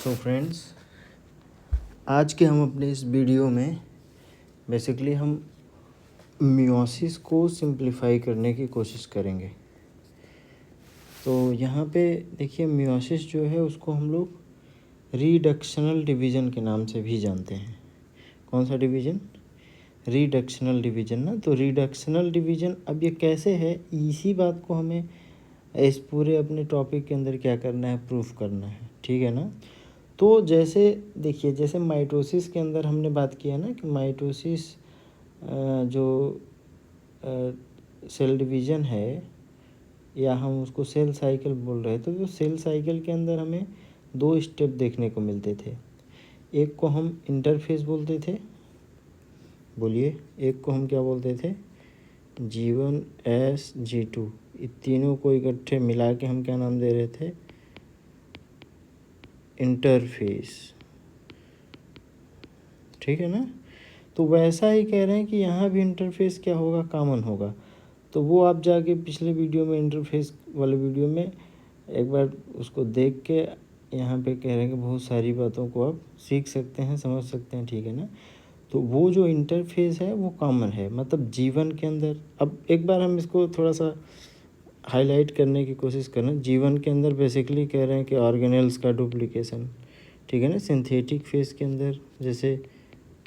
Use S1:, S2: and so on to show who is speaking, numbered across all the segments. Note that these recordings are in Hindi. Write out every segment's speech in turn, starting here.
S1: सो फ्रेंड्स, आज के हम अपने इस वीडियो में बेसिकली हम मियोसिस को सिंप्लीफाई करने की कोशिश करेंगे। तो यहाँ पे देखिए, मियोसिस जो है उसको हम लोग रिडक्शनल डिवीज़न के नाम से भी जानते हैं। कौन सा डिवीज़न? रिडक्शनल डिवीज़न ना। तो रिडक्शनल डिवीज़न अब ये कैसे है, इसी बात को हमें इस पूरे अपने टॉपिक के अंदर क्या करना है, प्रूफ करना है। ठीक है ना। तो जैसे देखिए, जैसे माइटोसिस के अंदर हमने बात किया ना कि माइटोसिस जो सेल डिवीज़न है, या हम उसको सेल साइकिल बोल रहे थे, तो सेल साइकिल के अंदर हमें दो स्टेप देखने को मिलते थे। एक को हम इंटरफेस बोलते थे, बोलिए, एक को हम क्या बोलते थे? G1 S G2। ये तीनों को इकट्ठे मिला के हम क्या नाम दे रहे थे? इंटरफेस। ठीक है ना। तो वैसा ही कह रहे हैं कि यहाँ भी इंटरफेस क्या होगा, कॉमन होगा। तो वो आप जाके पिछले वीडियो में, इंटरफेस वाले वीडियो में एक बार उसको देख के यहाँ पे कह रहे हैं कि बहुत सारी बातों को आप सीख सकते हैं, समझ सकते हैं। ठीक है ना। तो वो जो इंटरफेस है वो कॉमन है, मतलब जीवन के अंदर। अब एक बार हम इसको थोड़ा सा हाईलाइट करने की कोशिश करें। जीवन के अंदर बेसिकली कह रहे हैं कि ऑर्गेनेल्स का डुप्लीकेशन। ठीक है ना। सिंथेटिक फेज के अंदर जैसे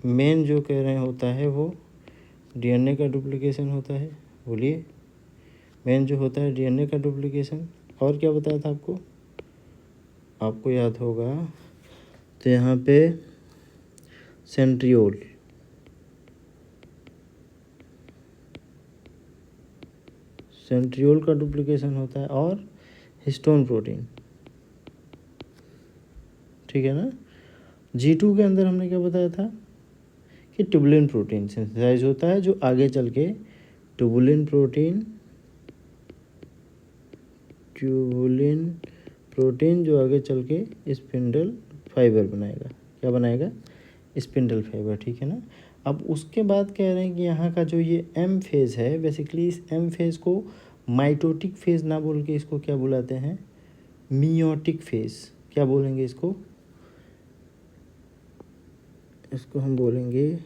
S1: मेन जो कह रहे हैं होता है वो डीएनए का डुप्लीकेशन होता है। बोलिए, मेन जो होता है डीएनए का डुप्लीकेशन। और क्या बताया था आपको? आपको याद होगा तो यहाँ पे सेंट्रियोल, सेंट्रियोल का डुप्लीकेशन होता है, और हिस्टोन प्रोटीन। ठीक है ना। G2 के अंदर हमने क्या बताया था कि ट्यूबुलिन प्रोटीन सिंथेसाइज होता है, जो आगे चल के ट्यूबुलिन प्रोटीन जो आगे चल के स्पिंडल फाइबर बनाएगा। क्या बनाएगा? Spindle fibre. ठीक है ना। अब उसके बाद कह रहे हैं कि यहाँ का जो ये एम फेज़ है, बेसिकली इस एम फेज़ को माइटोटिक फेज़ ना बोल के इसको क्या बुलाते हैं? Meiotic phase. क्या बोलेंगे इसको? इसको हम बोलेंगे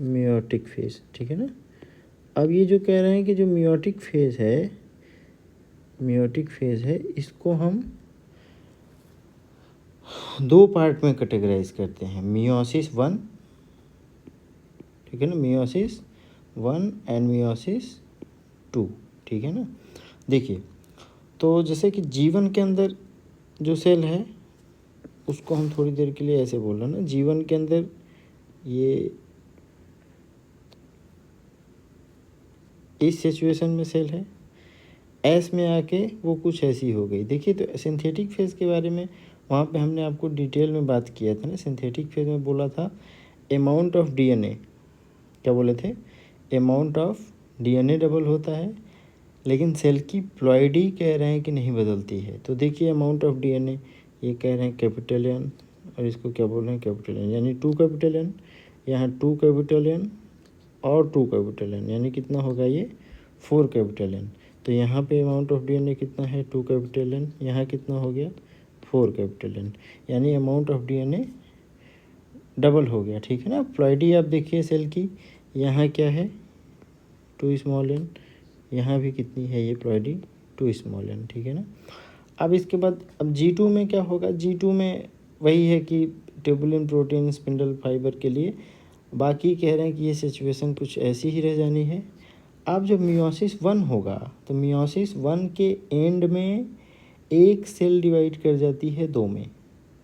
S1: मियोटिक फेज़। ठीक है ना। अब ये जो कह रहे हैं कि जो मियोटिक फेज़ है, इसको हम दो पार्ट में कैटेगराइज करते हैं, मियोसिस 1। ठीक है ना, मियोसिस 1 एंड मियोसिस 2। ठीक है ना। देखिए, तो जैसे कि जीवन के अंदर जो सेल है उसको हम थोड़ी देर के लिए ऐसे बोल रहे हैं ना, जीवन के अंदर ये इस सिचुएशन में सेल है, एस में आके वो कुछ ऐसी हो गई। देखिए, तो सिंथेटिक फेज़ के बारे में वहाँ पे हमने आपको डिटेल में बात किया था ना। सिंथेटिक फेज़ में बोला था अमाउंट ऑफ डीएनए, क्या बोले थे? अमाउंट ऑफ डीएनए डबल होता है, लेकिन सेल की प्लॉइडी कह रहे हैं कि नहीं बदलती है। तो देखिए, अमाउंट ऑफ डीएनए ये कह रहे हैं कैपिटल एन, और इसको क्या बोल रहे हैं? कैपिटल एन, यानी 2 कैपिटल एन, यहाँ 2 कैपिटल एन और 2 कैपिटल एन, यानी कितना होगा ये? 4 कैपिटल एन। तो यहाँ पे अमाउंट ऑफ डीएनए कितना है? 2 कैपिटल एन। यहाँ कितना हो गया? 4 कैपिटल एन, यानी अमाउंट ऑफ डीएनए डबल हो गया। ठीक है ना। प्लॉइडी आप देखिए सेल की, यहाँ क्या है? 2 स्मॉल एन, यहाँ भी कितनी है ये प्लॉइडी? 2 small N. ठीक है ना। अब इसके बाद अब G2 में क्या होगा? G2 में वही है कि ट्यूबुलिन प्रोटीन स्पिंडल फाइबर के लिए, बाकी कह रहे हैं कि ये सिचुएशन कुछ ऐसी ही रह जानी है। अब जब मियोसिस 1 होगा तो मियोसिस 1 के एंड में एक सेल डिवाइड कर जाती है 2 में।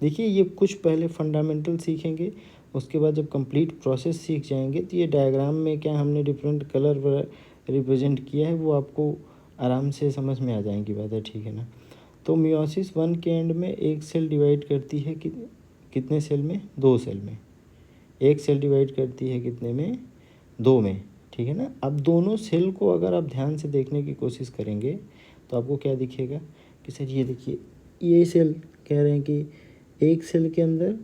S1: देखिए, ये कुछ पहले फंडामेंटल सीखेंगे, उसके बाद जब कंप्लीट प्रोसेस सीख जाएंगे तो ये डायग्राम में क्या हमने डिफरेंट कलर रिप्रेजेंट किया है वो आपको आराम से समझ में आ जाएंगी बात है। ठीक है ना। तो मियोसिस 1 के एंड में एक सेल डिवाइड करती है कितने सेल में? 2 सेल में। एक सेल डिवाइड करती है कितने में? 2 में। ठीक है ना। अब दोनों सेल को अगर आप ध्यान से देखने की कोशिश करेंगे तो आपको क्या दिखेगा कि सर ये देखिए, ये सेल कह रहे हैं कि एक सेल के अंदर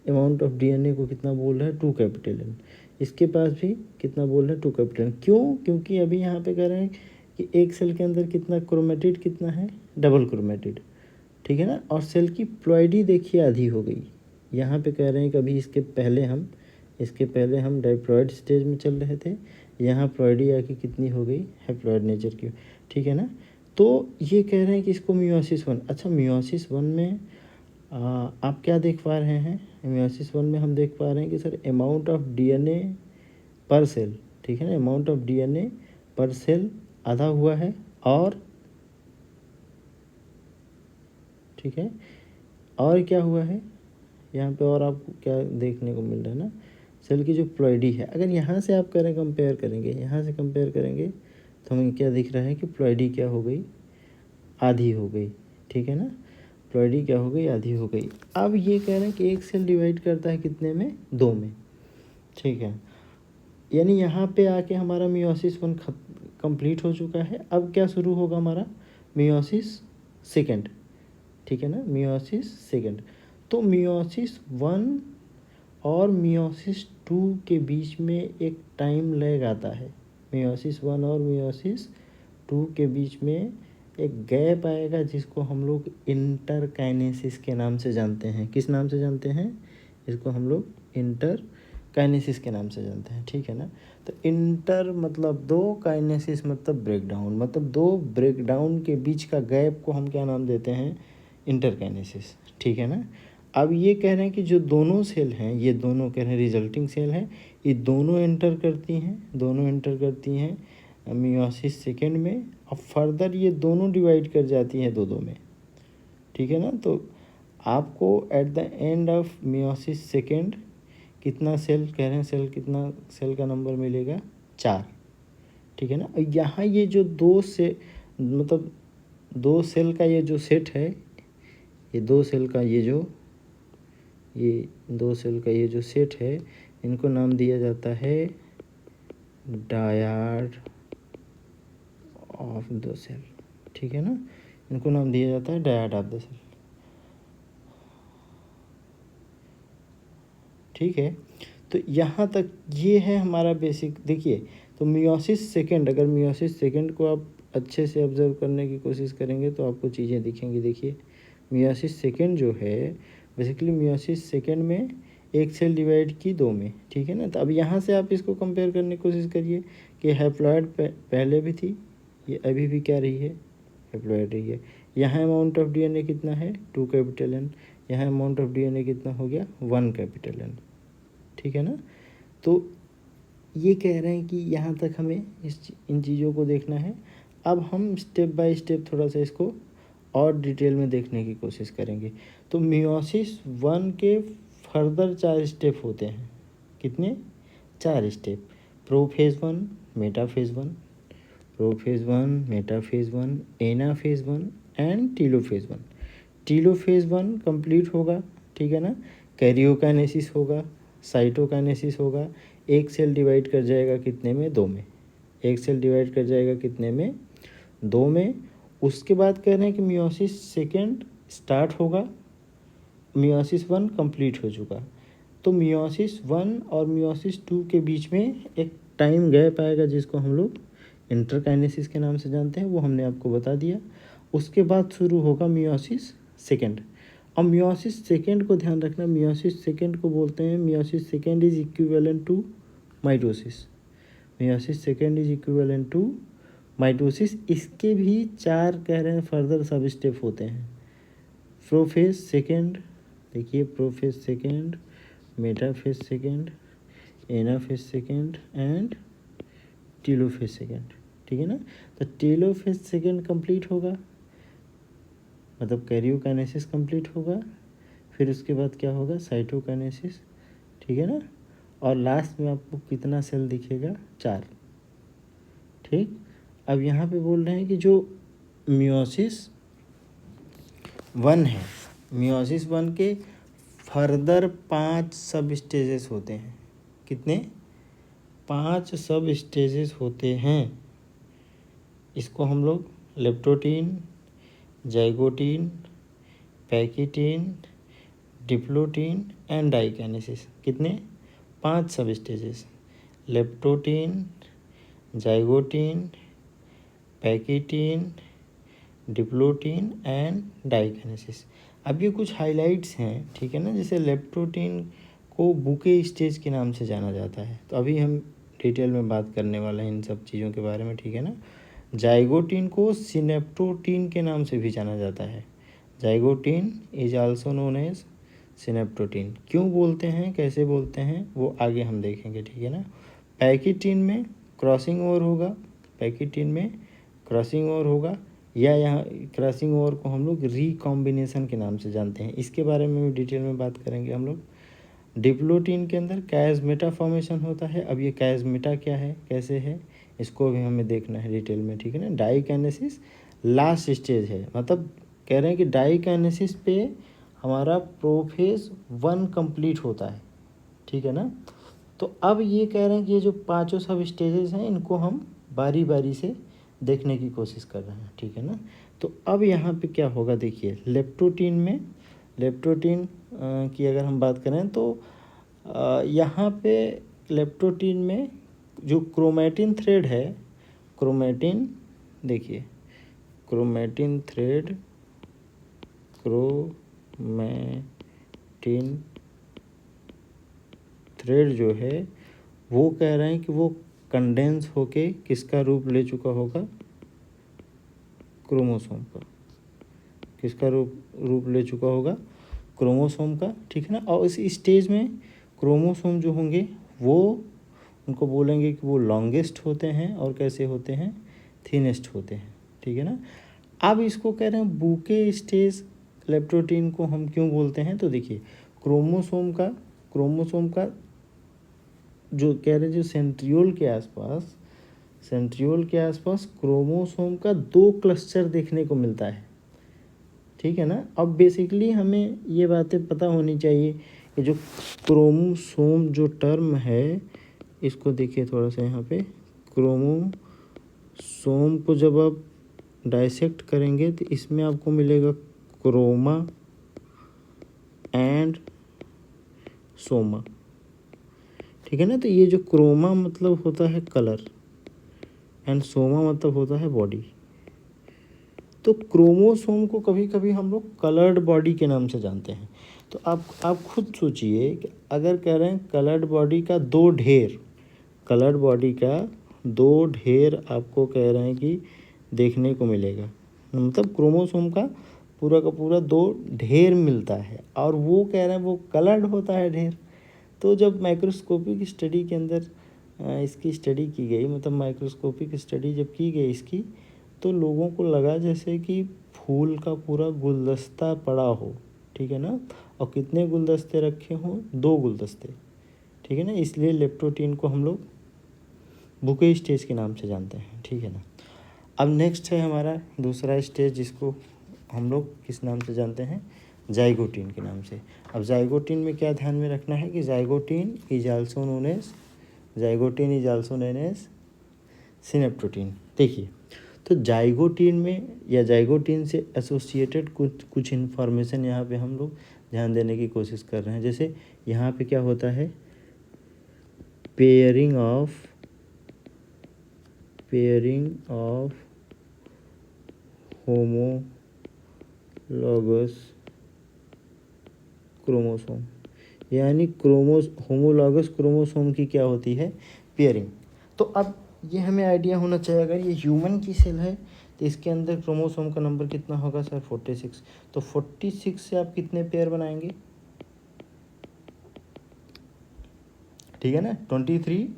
S1: अमाउंट ऑफ डीएनए को कितना बोल रहा है? 2 कैपिटल एन। इसके पास भी कितना बोल रहे हैं? 2 कैपिटल एन। क्यों? क्योंकि अभी यहाँ पे कह रहे हैं कि एक सेल के अंदर कितना क्रोमेटिड कितना है? Double chromatid. ठीक है ना। और सेल की प्लॉइडी देखिए आधी हो गई। यहाँ पे कह रहे हैं कि अभी इसके पहले हम डाइप्लॉइड स्टेज में चल रहे थे, यहाँ प्लॉइडी आके कितनी हो गई, हैप्लॉइड नेचर की, ठीक है ना। तो ये कह रहे हैं कि इसको मियोसिस वन। अच्छा, मियोसिस वन में आप क्या देख पा रहे हैं, मियोसिस वन में हम देख पा रहे हैं कि सर अमाउंट ऑफ डीएनए पर सेल, ठीक है ना, अमाउंट ऑफ डीएनए पर सेल आधा हुआ है, और ठीक है, और क्या हुआ है यहाँ पे, और आपको क्या देखने को मिल रहा है ना, सेल की जो प्लॉइडी है, अगर यहाँ से आप करें कंपेयर करेंगे, यहाँ से कंपेयर करेंगे तो हमें क्या दिख रहा है कि प्लॉइडी क्या हो गई, आधी हो गई, ठीक है ना, प्लॉइडी क्या हो गई, आधी हो गई। अब ये कह रहे हैं कि एक सेल डिवाइड करता है कितने में, 2 में, ठीक है। यानी यहाँ पे आके हमारा मियोसिस वन कंप्लीट हो चुका है। अब क्या शुरू होगा हमारा, मियोसिस सेकेंड, ठीक है ना, मियोसिस सेकेंड। तो मियोसिस वन और मियोसिस टू के बीच में एक टाइम लैग आता है। मियोसिस वन और मियोसिस टू के बीच में एक गैप आएगा जिसको हम लोग इंटरकाइनेसिस के नाम से जानते हैं। किस नाम से जानते हैं, इसको हम लोग इंटरकाइनेसिस के नाम से जानते हैं, ठीक है ना। तो इंटर मतलब 2, काइनेसिस मतलब ब्रेकडाउन, मतलब 2 ब्रेकडाउन के बीच का गैप को हम क्या नाम देते हैं, इंटरकाइनेसिस, ठीक है ना। अब ये कह रहे हैं कि जो दोनों सेल हैं, ये दोनों कह रहे हैं रिजल्टिंग सेल हैं, ये दोनों एंटर करती हैं मियोसिस सेकेंड में, और फर्दर ये दोनों डिवाइड कर जाती हैं 2-2 में, ठीक है ना। तो आपको eight the end of meiosis second कितना सेल कह रहे हैं, कितना सेल का नंबर मिलेगा, 4, ठीक है ना। और यहाँ ये जो 2 से मतलब 2 सेल का ये जो सेट है, ये 2 सेल का ये जो सेट है, इनको नाम दिया जाता है डायड ऑफ द सेल, ठीक है ना, इनको नाम दिया जाता है डायड ऑफ द सेल, ठीक है। तो यहाँ तक ये है हमारा बेसिक। देखिए, तो मियोसिस सेकेंड, अगर मियोसिस सेकेंड को आप अच्छे से ऑब्जर्व करने की कोशिश करेंगे तो आपको चीज़ें दिखेंगी। देखिए, मियोसिस सेकेंड जो है, बेसिकली मियोसिस सेकेंड में एक सेल डिवाइड की 2 में, ठीक है ना। तो अब यहाँ से आप इसको कंपेयर करने की कोशिश करिए कि हैप्लॉइड पहले भी थी, ये अभी भी क्या रही है, हैप्लॉइड रही है। यहाँ अमाउंट ऑफ डीएनए कितना है, 2 कैपिटल एन, यहाँ अमाउंट ऑफ डीएनए कितना हो गया, 1 कैपिटल एन, ठीक है ना। तो ये कह रहे हैं कि यहाँ तक हमें इन चीज़ों को देखना है। अब हम स्टेप बाय स्टेप थोड़ा सा इसको और डिटेल में देखने की कोशिश करेंगे। तो मियोसिस वन के फर्दर 4 स्टेप होते हैं, कितने, 4 step, prophase one, metaphase one, prophase one, metaphase one, anaphase one and telophase one. Telophase one complete होगा, ठीक है ना, कैरियोकाइनेसिस होगा, साइटोकाइनेसिस होगा, एक सेल डिवाइड कर जाएगा कितने में, 2 में, एक सेल डिवाइड कर जाएगा कितने में, 2 में। उसके बाद कह रहे हैं कि मियोसिस सेकेंड स्टार्ट होगा, मियोसिस वन कंप्लीट हो चुका। तो मियोसिस वन और मियोसिस टू के बीच में एक टाइम गैप आएगा जिसको हम लोग इंटरकाइनेसिस के नाम से जानते हैं, वो हमने आपको बता दिया। उसके बाद शुरू होगा मियोसिस सेकेंड। अब मियोसिस सेकेंड को ध्यान रखना, मियोसिस सेकेंड को बोलते हैं, meiosis second is equivalent to mitosis, meiosis second is equivalent to mitosis. इसके भी 4 कह रहे हैं फर्दर सब स्टेप होते हैं। प्रोफेज सेकेंड, देखिए prophase second, metaphase second, anaphase second and telophase second, ठीक है ना। तो टीलोफेज सेकेंड कंप्लीट होगा, मतलब कैरियोकाइनेसिस कंप्लीट होगा, फिर उसके बाद क्या होगा, साइटोकाइनेसिस, ठीक है ना। और लास्ट में आपको कितना सेल दिखेगा, 4, ठीक। अब यहाँ पे बोल रहे हैं कि जो मियोसिस वन है, मियोसिस वन के फर्दर 5 सब स्टेजेस होते हैं, कितने, 5 सब स्टेजेस होते हैं। इसको हम लोग leptotene, zygotene, pachytene, diplotene and diakinesis, कितने, 5 सब stages, leptotene, zygotene, pachytene, diplotene and diakinesis. अब ये कुछ हाइलाइट्स हैं, ठीक है ना। जैसे लेप्टोटीन को बुके स्टेज के नाम से जाना जाता है, तो अभी हम डिटेल में बात करने वाले हैं इन सब चीज़ों के बारे में, ठीक है ना। जाइगोटीन को सिनेप्टोटीन के नाम से भी जाना जाता है। Zygotene is also known as synaptotene. क्यों बोलते हैं, कैसे बोलते हैं, वो आगे हम देखेंगे, ठीक है ना। पैकिटीन में क्रॉसिंग ओवर होगा, पैकिटीन में क्रॉसिंग ओवर होगा, या यहाँ क्रॉसिंग ओवर को हम लोग रिकॉम्बिनेशन के नाम से जानते हैं। इसके बारे में भी डिटेल में बात करेंगे हम लोग। डिप्लोटीन के अंदर कैज़मेटा फॉर्मेशन होता है। अब ये कैज़मेटा क्या है, कैसे है, इसको भी हमें देखना है डिटेल में, ठीक है ना। डाइकाइनेसिस लास्ट स्टेज है, मतलब कह रहे हैं कि डाइकाइनेसिस पे हमारा प्रोफेज 1 कंप्लीट होता है, ठीक है ना। तो अब ये कह रहे हैं कि ये जो पांचों सब स्टेजेस हैं, इनको हम बारी बारी से देखने की कोशिश कर रहे हैं, ठीक है ना। तो अब यहाँ पे क्या होगा, देखिए लेप्टोटीन में, लेप्टोटीन की अगर हम बात करें तो यहाँ पे लेप्टोटीन में जो क्रोमैटिन थ्रेड है, क्रोमैटिन, देखिए क्रोमैटिन थ्रेड, क्रोमैटिन थ्रेड जो है वो कह रहे हैं कि वो कंडेंस होके किसका रूप ले चुका होगा, क्रोमोसोम का। किसका रूप ले चुका होगा, क्रोमोसोम का, ठीक है ना। और इस स्टेज में क्रोमोसोम जो होंगे वो उनको बोलेंगे कि वो लॉन्गेस्ट होते हैं और कैसे होते हैं, थिनेस्ट होते हैं, ठीक है ना। अब इसको कह रहे हैं बूके स्टेज लेप्टोटीन को हम क्यों बोलते हैं, तो देखिए क्रोमोसोम का जो कह रहे हैं जो सेंट्रियोल के आसपास क्रोमोसोम का 2 क्लस्टर देखने को मिलता है, ठीक है ना। अब बेसिकली हमें ये बातें पता होनी चाहिए कि जो क्रोमोसोम जो टर्म है, इसको देखिए थोड़ा सा यहाँ पे, क्रोमोसोम को जब आप डाइसेक्ट करेंगे तो इसमें आपको मिलेगा क्रोमा एंड सोमा, ठीक है ना। तो ये जो क्रोमा मतलब होता है कलर एंड सोमा मतलब होता है बॉडी। तो क्रोमोसोम को कभी कभी हम लोग कलर्ड बॉडी के नाम से जानते हैं। तो आप खुद सोचिए कि अगर कह रहे हैं कलर्ड बॉडी का 2 ढेर, कलर्ड बॉडी का 2 ढेर आपको कह रहे हैं कि देखने को मिलेगा, मतलब क्रोमोसोम का पूरा 2 ढेर मिलता है, और वो कह रहे हैं वो कलर्ड होता है ढेर। तो जब माइक्रोस्कोपिक स्टडी के अंदर इसकी स्टडी की गई, मतलब माइक्रोस्कोपिक स्टडी जब की गई इसकी, तो लोगों को लगा जैसे कि फूल का पूरा गुलदस्ता पड़ा हो, ठीक है ना। और कितने गुलदस्ते रखे हों, 2 गुलदस्ते, ठीक है ना। इसलिए लेप्टोटीन को हम लोग बुके स्टेज के नाम से जानते हैं, ठीक है ना। अब नेक्स्ट है हमारा दूसरा स्टेज, जिसको हम लोग किस नाम से जानते हैं, जाइगोटीन के नाम से। अब जाइगोटीन में क्या ध्यान में रखना है कि zygotene is also known as synaptotene. देखिए तो जाइगोटीन में या जाइगोटीन से एसोसिएटेड कुछ इन्फॉर्मेशन यहाँ पे हम लोग ध्यान देने की कोशिश कर रहे हैं। जैसे यहाँ पे क्या होता है, पेयरिंग ऑफ होमोलॉगस क्रोमोसोम, यानी होमोलॉगस क्रोमोसोम की क्या होती है, पेयरिंग। तो अब ये हमें आइडिया होना चाहिए, अगर ये ह्यूमन की सेल है तो इसके अंदर क्रोमोसोम का नंबर कितना होगा सर, 46। तो 46 से आप कितने पेयर बनाएंगे, ठीक है ना, 23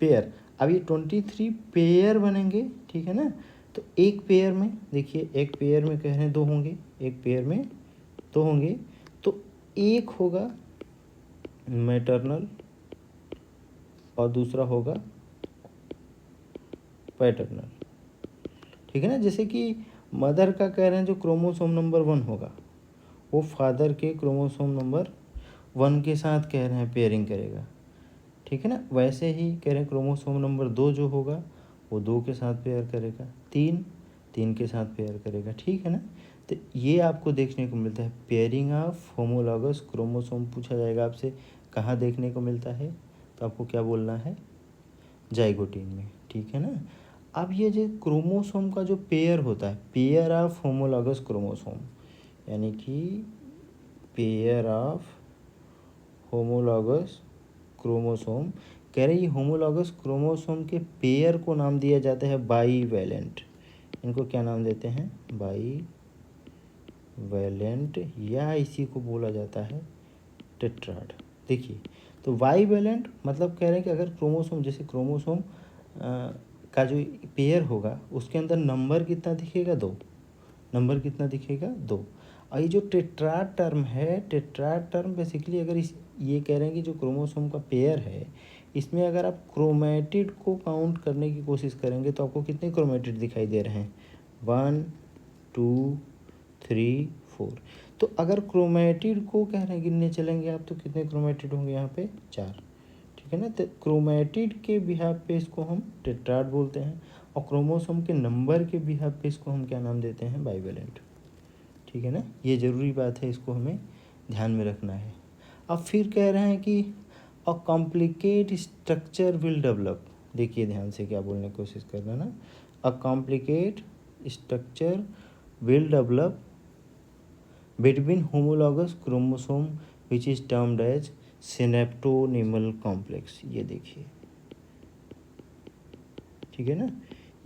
S1: पेयर। अब ये 23 पेयर बनेंगे, ठीक है ना। तो एक पेयर में देखिए, एक पेयर में कह रहे हैं 2 होंगे, एक पेयर में 2 होंगे, तो एक होगा मैटरनल और दूसरा होगा पैटर्नल, ठीक है ना। जैसे कि मदर का कह रहे हैं जो क्रोमोसोम नंबर 1 होगा वो फादर के क्रोमोसोम नंबर 1 के साथ कह रहे हैं पेयरिंग करेगा, ठीक है ना। वैसे ही कह रहे हैं क्रोमोसोम नंबर 2 जो होगा वो 2 के साथ पेयर करेगा, 3 के साथ पेयर करेगा, ठीक है ना। तो ये आपको देखने को मिलता है, पेयरिंग ऑफ होमोलॉगस क्रोमोसोम पूछा जाएगा आपसे कहाँ देखने को मिलता है, तो आपको क्या बोलना है, जाइगोटीन में, ठीक है ना। अब ये जो क्रोमोसोम का जो पेयर होता है, पेयर ऑफ होमोलॉगस क्रोमोसोम, यानी कि पेयर ऑफ होमोलॉगस क्रोमोसोम, कह रहे ये होमोलॉगस क्रोमोसोम के पेयर को नाम दिया जाता है बाईवैलेंट। इनको क्या नाम देते हैं? बाईवैलेंट, या इसी को बोला जाता है टेट्राड। देखिए, तो बाईवैलेंट मतलब कह रहे हैं कि अगर क्रोमोसोम, जैसे क्रोमोसोम का जो पेयर होगा उसके अंदर नंबर कितना दिखेगा? 2। नंबर कितना दिखेगा? 2। और ये जो टेट्राड टर्म है, टेट्राड टर्म बेसिकली अगर इस ये कह रहे हैं कि जो क्रोमोसोम का पेयर है इसमें अगर आप क्रोमेटिड को काउंट करने की कोशिश करेंगे तो आपको कितने क्रोमेटिड दिखाई दे रहे हैं? 1 2 3 4। तो अगर क्रोमेटिड को कह रहे हैं गिनने चलेंगे आप तो कितने क्रोमेटिड होंगे यहाँ पे? 4। ठीक है ना। तो क्रोमेटिड के बिहाफ पे इसको हम टेट्राड बोलते हैं, और क्रोमोसोम के नंबर के बिहाफ पे इसको हम क्या नाम देते हैं? बाईवैलेंट। ठीक है ना। ये ज़रूरी बात है, इसको हमें ध्यान में रखना है। अब फिर कह रहे हैं कि a complicate structure will develop. देखिए ध्यान से क्या बोलने की कोशिश करना ना। A complicate structure will develop between homologous chromosome which is termed as synaptonymal complex। ये देखिए, ठीक है ना।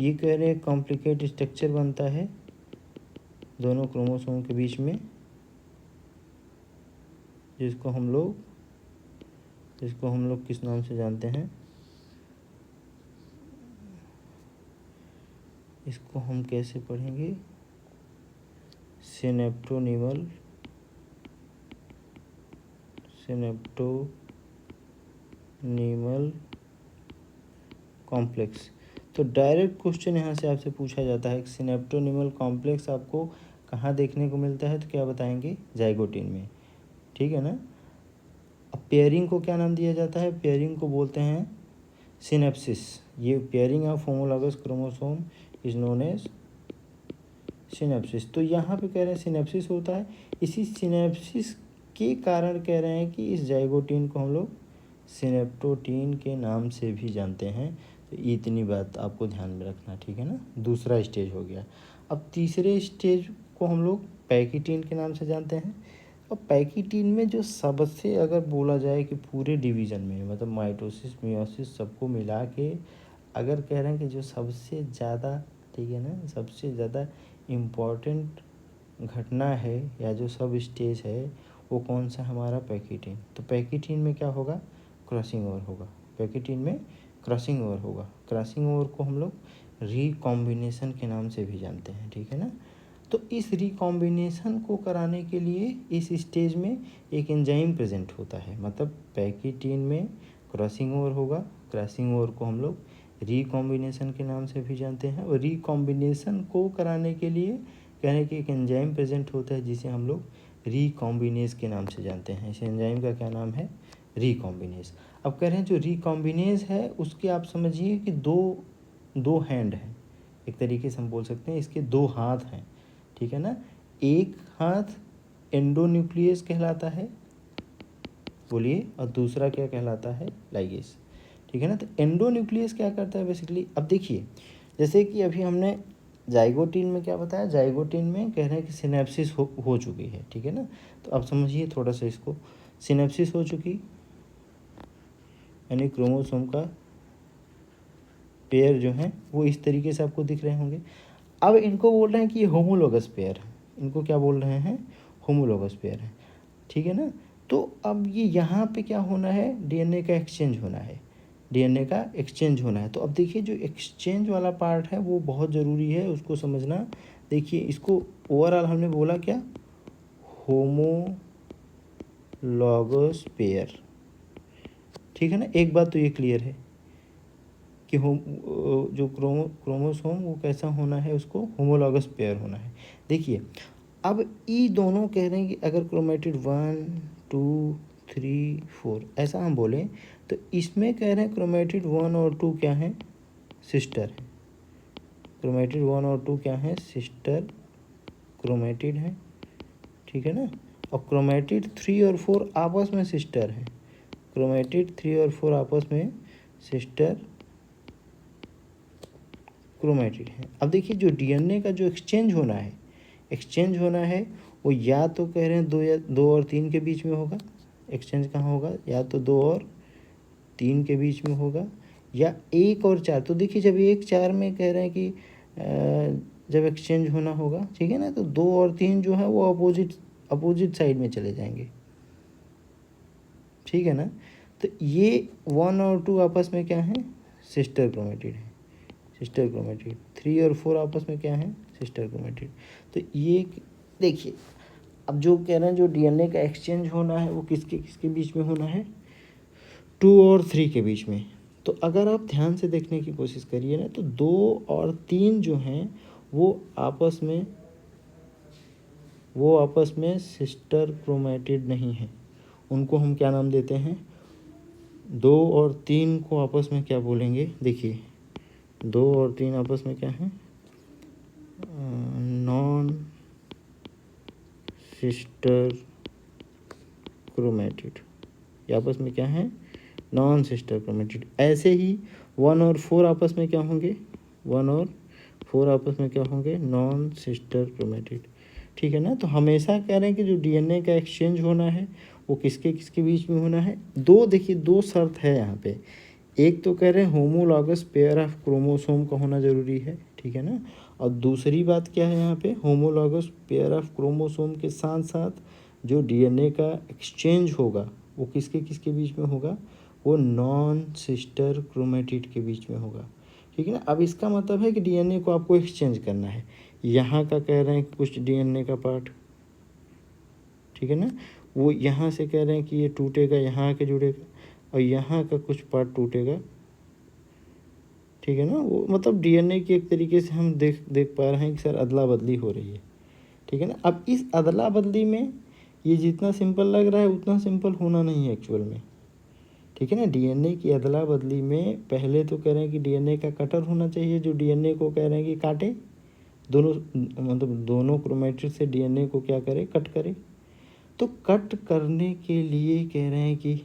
S1: ये कह रहे हैं कॉम्प्लिकेट स्ट्रक्चर बनता है दोनों क्रोमोसोम के बीच में, जिसको हम लोग किस नाम से जानते हैं? इसको हम कैसे पढ़ेंगे? Synaptonemal complex. तो डायरेक्ट क्वेश्चन यहाँ से आपसे पूछा जाता है कि सिनेप्टोनिमल कॉम्प्लेक्स आपको कहाँ देखने को मिलता है? तो क्या बताएंगे? जाइगोटिन में। ठीक है ना। अब पेयरिंग को क्या नाम दिया जाता है? पेयरिंग को बोलते हैं सिनेप्सिस। ये pairing of homologous chromosome is known as synapsis. तो यहाँ पे कह रहे हैं सिनेप्सिस होता है। इसी सिनेप्सिस के कारण कह रहे हैं कि इस जाइगोटिन को हम लोग सिनेप्टोटीन के नाम से भी जानते हैं। तो इतनी बात आपको ध्यान में रखना, ठीक है ना। दूसरा स्टेज हो गया। अब तीसरे स्टेज को हम लोग पैकिटीन के नाम से जानते हैं। और पैकिटीन में जो सबसे अगर बोला जाए कि पूरे डिवीज़न में, मतलब माइटोसिस मियोसिस सबको मिला के अगर कह रहे हैं कि जो सबसे ज़्यादा, ठीक है ना, सबसे ज़्यादा इम्पॉर्टेंट घटना है या जो सब स्टेज है वो कौन सा? हमारा पैकिटीन। तो पैकिटीन में क्या होगा? क्रॉसिंग ओवर होगा। पैकिटीन में क्रॉसिंग ओवर होगा। क्रॉसिंग ओवर को हम लोग रिकॉम्बिनेशन के नाम से भी जानते हैं, ठीक है ना। तो इस रिकॉम्बिनेशन को कराने के लिए इस स्टेज में एक एंजाइम प्रेजेंट होता है। मतलब पैकिटीन में क्रॉसिंग ओवर होगा। क्रॉसिंग ओवर को हम लोग रिकॉम्बिनेशन के नाम से भी जानते हैं। और रिकॉम्बिनेशन को कराने के लिए कहने कि एक एंजाइम प्रेजेंट होता है जिसे हम लोग रिकॉम्बिनेज के नाम से जानते हैं। इस एंजाइम का क्या नाम है? रिकॉम्बिनेज। अब कह रहे हैं जो रिकॉम्बिनेज है उसके आप समझिए कि दो हैंड हैं। एक तरीके से हम बोल सकते हैं इसके 2 हाथ हैं, ठीक है ना। एक हाथ एंडोन्यूक्लियस कहलाता है, बोलिए, और दूसरा क्या कहलाता है? लाइगेज, ठीक है ना। तो एंडोन्यूक्लियस क्या करता है बेसिकली? अब देखिए, जैसे कि अभी हमने जाइगोटिन में क्या बताया? जाइगोटिन में कह रहे हैं कि सिनेप्सिस हो चुकी है, ठीक है ना। तो अब समझिए थोड़ा सा इसको, सिनेप्सिस हो चुकी यानी क्रोमोसोम का पेयर जो है वो इस तरीके से आपको दिख रहे होंगे। अब इनको बोल रहे हैं कि ये होमोलॉगस पेयर है। इनको क्या बोल रहे हैं? होमोलॉगस पेयर है, ठीक है ना। तो अब ये यहाँ पे क्या होना है? डीएनए का एक्सचेंज होना है। डीएनए का एक्सचेंज होना है। तो अब देखिए जो एक्सचेंज वाला पार्ट है वो बहुत ज़रूरी है, उसको समझना। देखिए इसको ओवरऑल हमने बोला क्या? होमोलॉगस पेयर, ठीक है ना। एक बात तो ये क्लियर है कि जो क्रोमोसोम वो कैसा होना है? उसको होमोलॉगस पेयर होना है। देखिए अब ये दोनों कह रहे हैं कि अगर क्रोमेटिड 1 2 3 4 ऐसा हम बोलें तो इसमें कह रहे हैं क्रोमेटिड 1 और 2 क्या हैं? सिस्टर है। क्रोमेटिड 1 और 2 क्या हैं? सिस्टर क्रोमेटिड है, ठीक है ना। और क्रोमेटिड 3 और 4 आपस में सिस्टर हैं। क्रोमेटिड 3 और 4 आपस में सिस्टर क्रोमेटिड है। अब देखिए जो डीएनए का जो एक्सचेंज होना है वो या तो कह रहे हैं दो और तीन के बीच में होगा। एक्सचेंज कहाँ होगा? या तो 2 और 3 के बीच में होगा या 1 और 4। तो देखिए जब 1-4 में कह रहे हैं कि जब एक्सचेंज होना होगा, ठीक है ना, तो 2 और 3 जो है वो अपोजिट साइड में चले जाएंगे, ठीक है ना। तो ये 1 और 2 आपस में क्या है? सिस्टर क्रोमेटिड है, सिस्टर क्रोमेटिड। 3 और 4 आपस में क्या है? Sister chromatid. तो ये देखिए अब जो कह रहे हैं जो डीएनए का एक्सचेंज होना है वो किसके किसके बीच में होना है? 2 और 3 के बीच में। तो अगर आप ध्यान से देखने की कोशिश करिए ना तो 2 और 3 जो हैं वो आपस में सिस्टर क्रोमेटिड नहीं है। उनको हम क्या नाम देते हैं? 2 और 3 को आपस में क्या बोलेंगे? देखिए 2 और 3 आपस में क्या है? Non sister chromatid. ये आपस में क्या है? Non sister chromatid. ऐसे ही 1 और 4 आपस में क्या होंगे? 1 और 4 आपस में क्या होंगे? नॉन सिस्टर क्रोमेटिड, ठीक है ना। तो हमेशा कह रहे हैं कि जो डीएनए का एक्सचेंज होना है वो किसके किसके बीच में होना है? देखिए दो शर्त है यहाँ पे। एक तो कह रहे हैं होमोलॉगस पेयर ऑफ क्रोमोसोम का होना ज़रूरी है, ठीक है ना। और दूसरी बात क्या है यहाँ पे? होमोलॉगस पेयर ऑफ क्रोमोसोम के साथ साथ जो डीएनए का एक्सचेंज होगा वो किसके किसके बीच में होगा? वो नॉन सिस्टर क्रोमेटिड के बीच में होगा, ठीक है ना। अब इसका मतलब है कि डीएनए को आपको एक्सचेंज करना है। यहाँ का कह रहे हैं कुछ डीएनए का पार्ट, ठीक है ना, वो यहाँ से कह रहे हैं कि ये टूटेगा, यहाँ आके जुड़ेगा, और यहाँ का कुछ पार्ट टूटेगा, ठीक है ना। वो मतलब डीएनए की एक तरीके से हम देख पा रहे हैं कि सर अदला बदली हो रही है, ठीक है ना। अब इस अदला बदली में ये जितना सिंपल लग रहा है उतना सिंपल होना नहीं है एक्चुअल में, ठीक है ना। डीएनए की अदला बदली में पहले तो कह रहे हैं कि डीएनए का कटर होना चाहिए जो डीएनए को कह रहे हैं कि काटे, दोनों क्रोमेटिड से डीएनए को क्या करे? कट करे। तो कट करने के लिए कह रहे हैं कि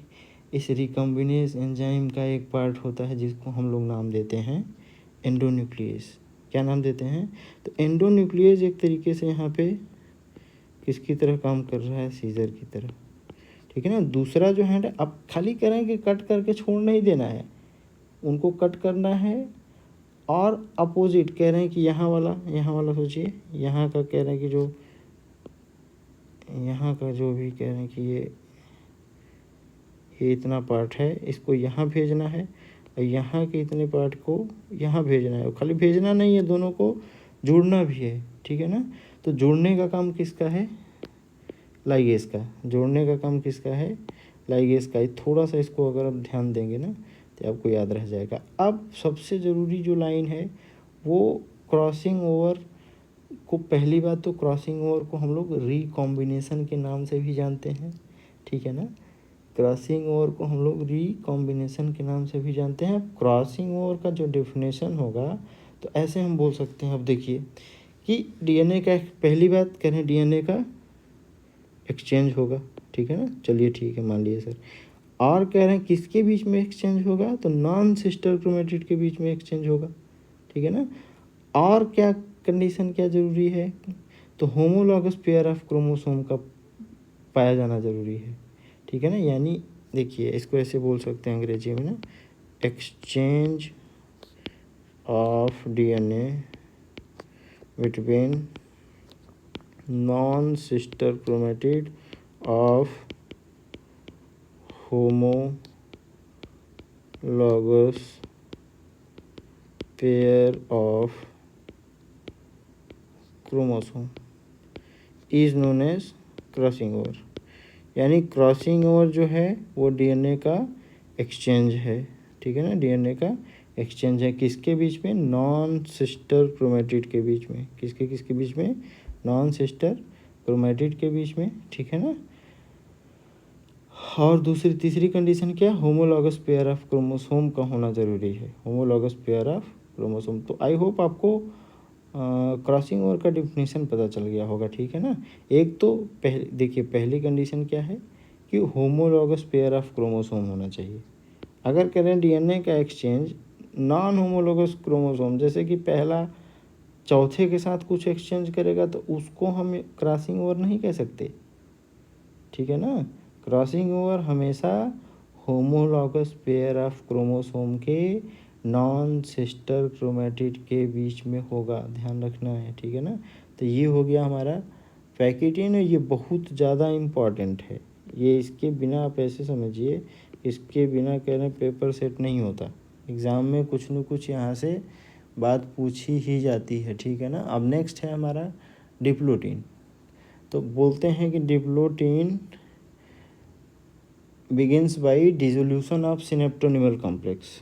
S1: इस रिकॉम्बिनेज एंजाइम का एक पार्ट होता है जिसको हम लोग नाम देते हैं एंडोन्यूक्लियस। क्या नाम देते हैं? तो एंडोन्यूक्लियस एक तरीके से यहाँ पे किसकी तरह काम कर रहा है? सीजर की तरह, ठीक है ना। दूसरा जो है अब खाली कह रहे हैं कि कट करके छोड़ नहीं देना है, उनको कट करना है। और अपोजिट कह रहे हैं कि यहाँ वाला सोचिए, यहाँ का कह रहे हैं कि जो यहाँ का जो भी कह रहे हैं कि ये इतना पार्ट है इसको यहाँ भेजना है और यहाँ के इतने पार्ट को यहाँ भेजना है। और खाली भेजना नहीं है, दोनों को जोड़ना भी है, ठीक है ना। तो जोड़ने का काम किसका है? लाइगेज का। जोड़ने का काम किसका है? लाइगेज का। थोड़ा सा इसको अगर आप ध्यान देंगे ना तो आपको याद रह जाएगा। अब सबसे ज़रूरी जो लाइन है वो क्रॉसिंग ओवर को, पहली बात तो क्रॉसिंग ओवर को हम लोग रिकॉम्बिनेशन के नाम से भी जानते हैं, ठीक है ना। क्रॉसिंग ओवर को हम लोग रिकॉम्बिनेशन के नाम से भी जानते हैं। अब क्रॉसिंग ओवर का जो डेफिनेशन होगा तो ऐसे हम बोल सकते हैं। अब देखिए कि डीएनए का, पहली बात करें डीएनए का एक्सचेंज होगा, ठीक है ना। चलिए ठीक है, मान लिए सर। और कह रहे हैं किसके बीच में एक्सचेंज होगा? तो नॉन सिस्टर क्रोमेटिड के बीच में एक्सचेंज होगा, ठीक है ना। और क्या कंडीशन क्या ज़रूरी है? तो होमोलॉगस पेयर ऑफ क्रोमोसोम का पाया जाना ज़रूरी है, ठीक है ना। यानी देखिए इसको ऐसे बोल सकते हैं अंग्रेजी में ना, exchange of DNA between non sister chromatid of homologous pair of chromosome is known as crossing over. यानी क्रॉसिंग ओवर जो है वो डीएनए का एक्सचेंज है, ठीक है ना। डीएनए का एक्सचेंज है किसके बीच में? नॉन सिस्टर क्रोमेटिड के बीच में। किसके किसके बीच में? नॉन सिस्टर क्रोमेटिड के बीच में, ठीक है ना। और तीसरी कंडीशन क्या? होमोलॉगस पेयर ऑफ क्रोमोसोम का होना ज़रूरी है। Homologous pair of chromosome. तो आई होप आपको क्रॉसिंग ओवर का डिफिनीशन पता चल गया होगा, ठीक है ना। एक तो देखिए पहली कंडीशन क्या है कि होमोलॉगस पेयर ऑफ क्रोमोसोम होना चाहिए। अगर करें डीएनए का एक्सचेंज नॉन होमोलोगस क्रोमोसोम, जैसे कि पहला चौथे के साथ कुछ एक्सचेंज करेगा तो उसको हम क्रॉसिंग ओवर नहीं कह सकते, ठीक है ना। क्रॉसिंग ओवर हमेशा होमोलॉगस पेयर ऑफ क्रोमोसोम के नॉन सिस्टर क्रोमेटिड के बीच में होगा, ध्यान रखना है, ठीक है ना। तो ये हो गया हमारा पैकेटिन, ये बहुत ज़्यादा इम्पॉर्टेंट है। ये इसके बिना आप ऐसे समझिए, इसके बिना कह रहे पेपर सेट नहीं होता, एग्ज़ाम में कुछ न कुछ यहाँ से बात पूछी ही जाती है, ठीक है ना। अब नेक्स्ट है हमारा डिप्लोटीन। तो बोलते हैं कि diplotene begins by dissolution of synaptonymal complex,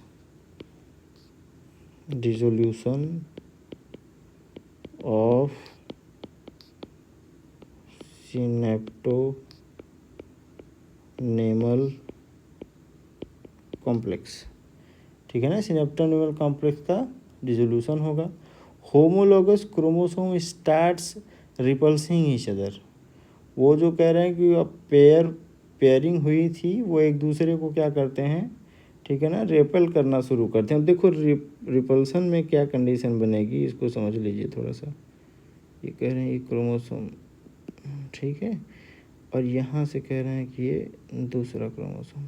S1: dissolution of synaptonemal complex, ठीक है ना। सिनेप्टोनिमल कॉम्प्लेक्स का डिसोल्यूशन होगा। Homologous chromosome starts repulsing each other, वो जो कह रहे हैं कि अब पेयरिंग हुई थी, वो एक दूसरे को क्या करते हैं, ठीक है ना, रेपल करना शुरू करते हैं। अब देखो रिपल्सन में क्या कंडीशन बनेगी, इसको समझ लीजिए थोड़ा सा। ये कह रहे हैं ये क्रोमोसोम, ठीक है, और यहाँ से कह रहे हैं कि ये दूसरा क्रोमोसोम।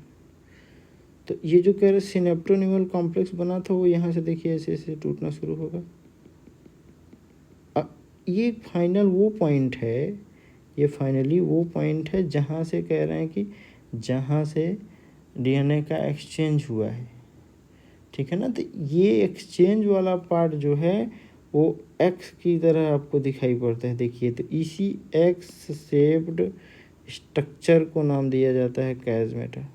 S1: तो ये जो कह रहे हैं सिनेप्टोनिमल कॉम्प्लेक्स बना था, वो यहाँ से देखिए ऐसे ऐसे टूटना शुरू होगा। ये फाइनल वो पॉइंट है, ये फाइनली वो पॉइंट है जहाँ से कह रहे हैं कि जहाँ से डीएनए का एक्सचेंज हुआ है, ठीक है ना। तो ये एक्सचेंज वाला पार्ट जो है वो एक्स की तरह आपको दिखाई पड़ता है, देखिए। तो इसी एक्स शेप्ड स्ट्रक्चर को नाम दिया जाता है कैज़मेटा।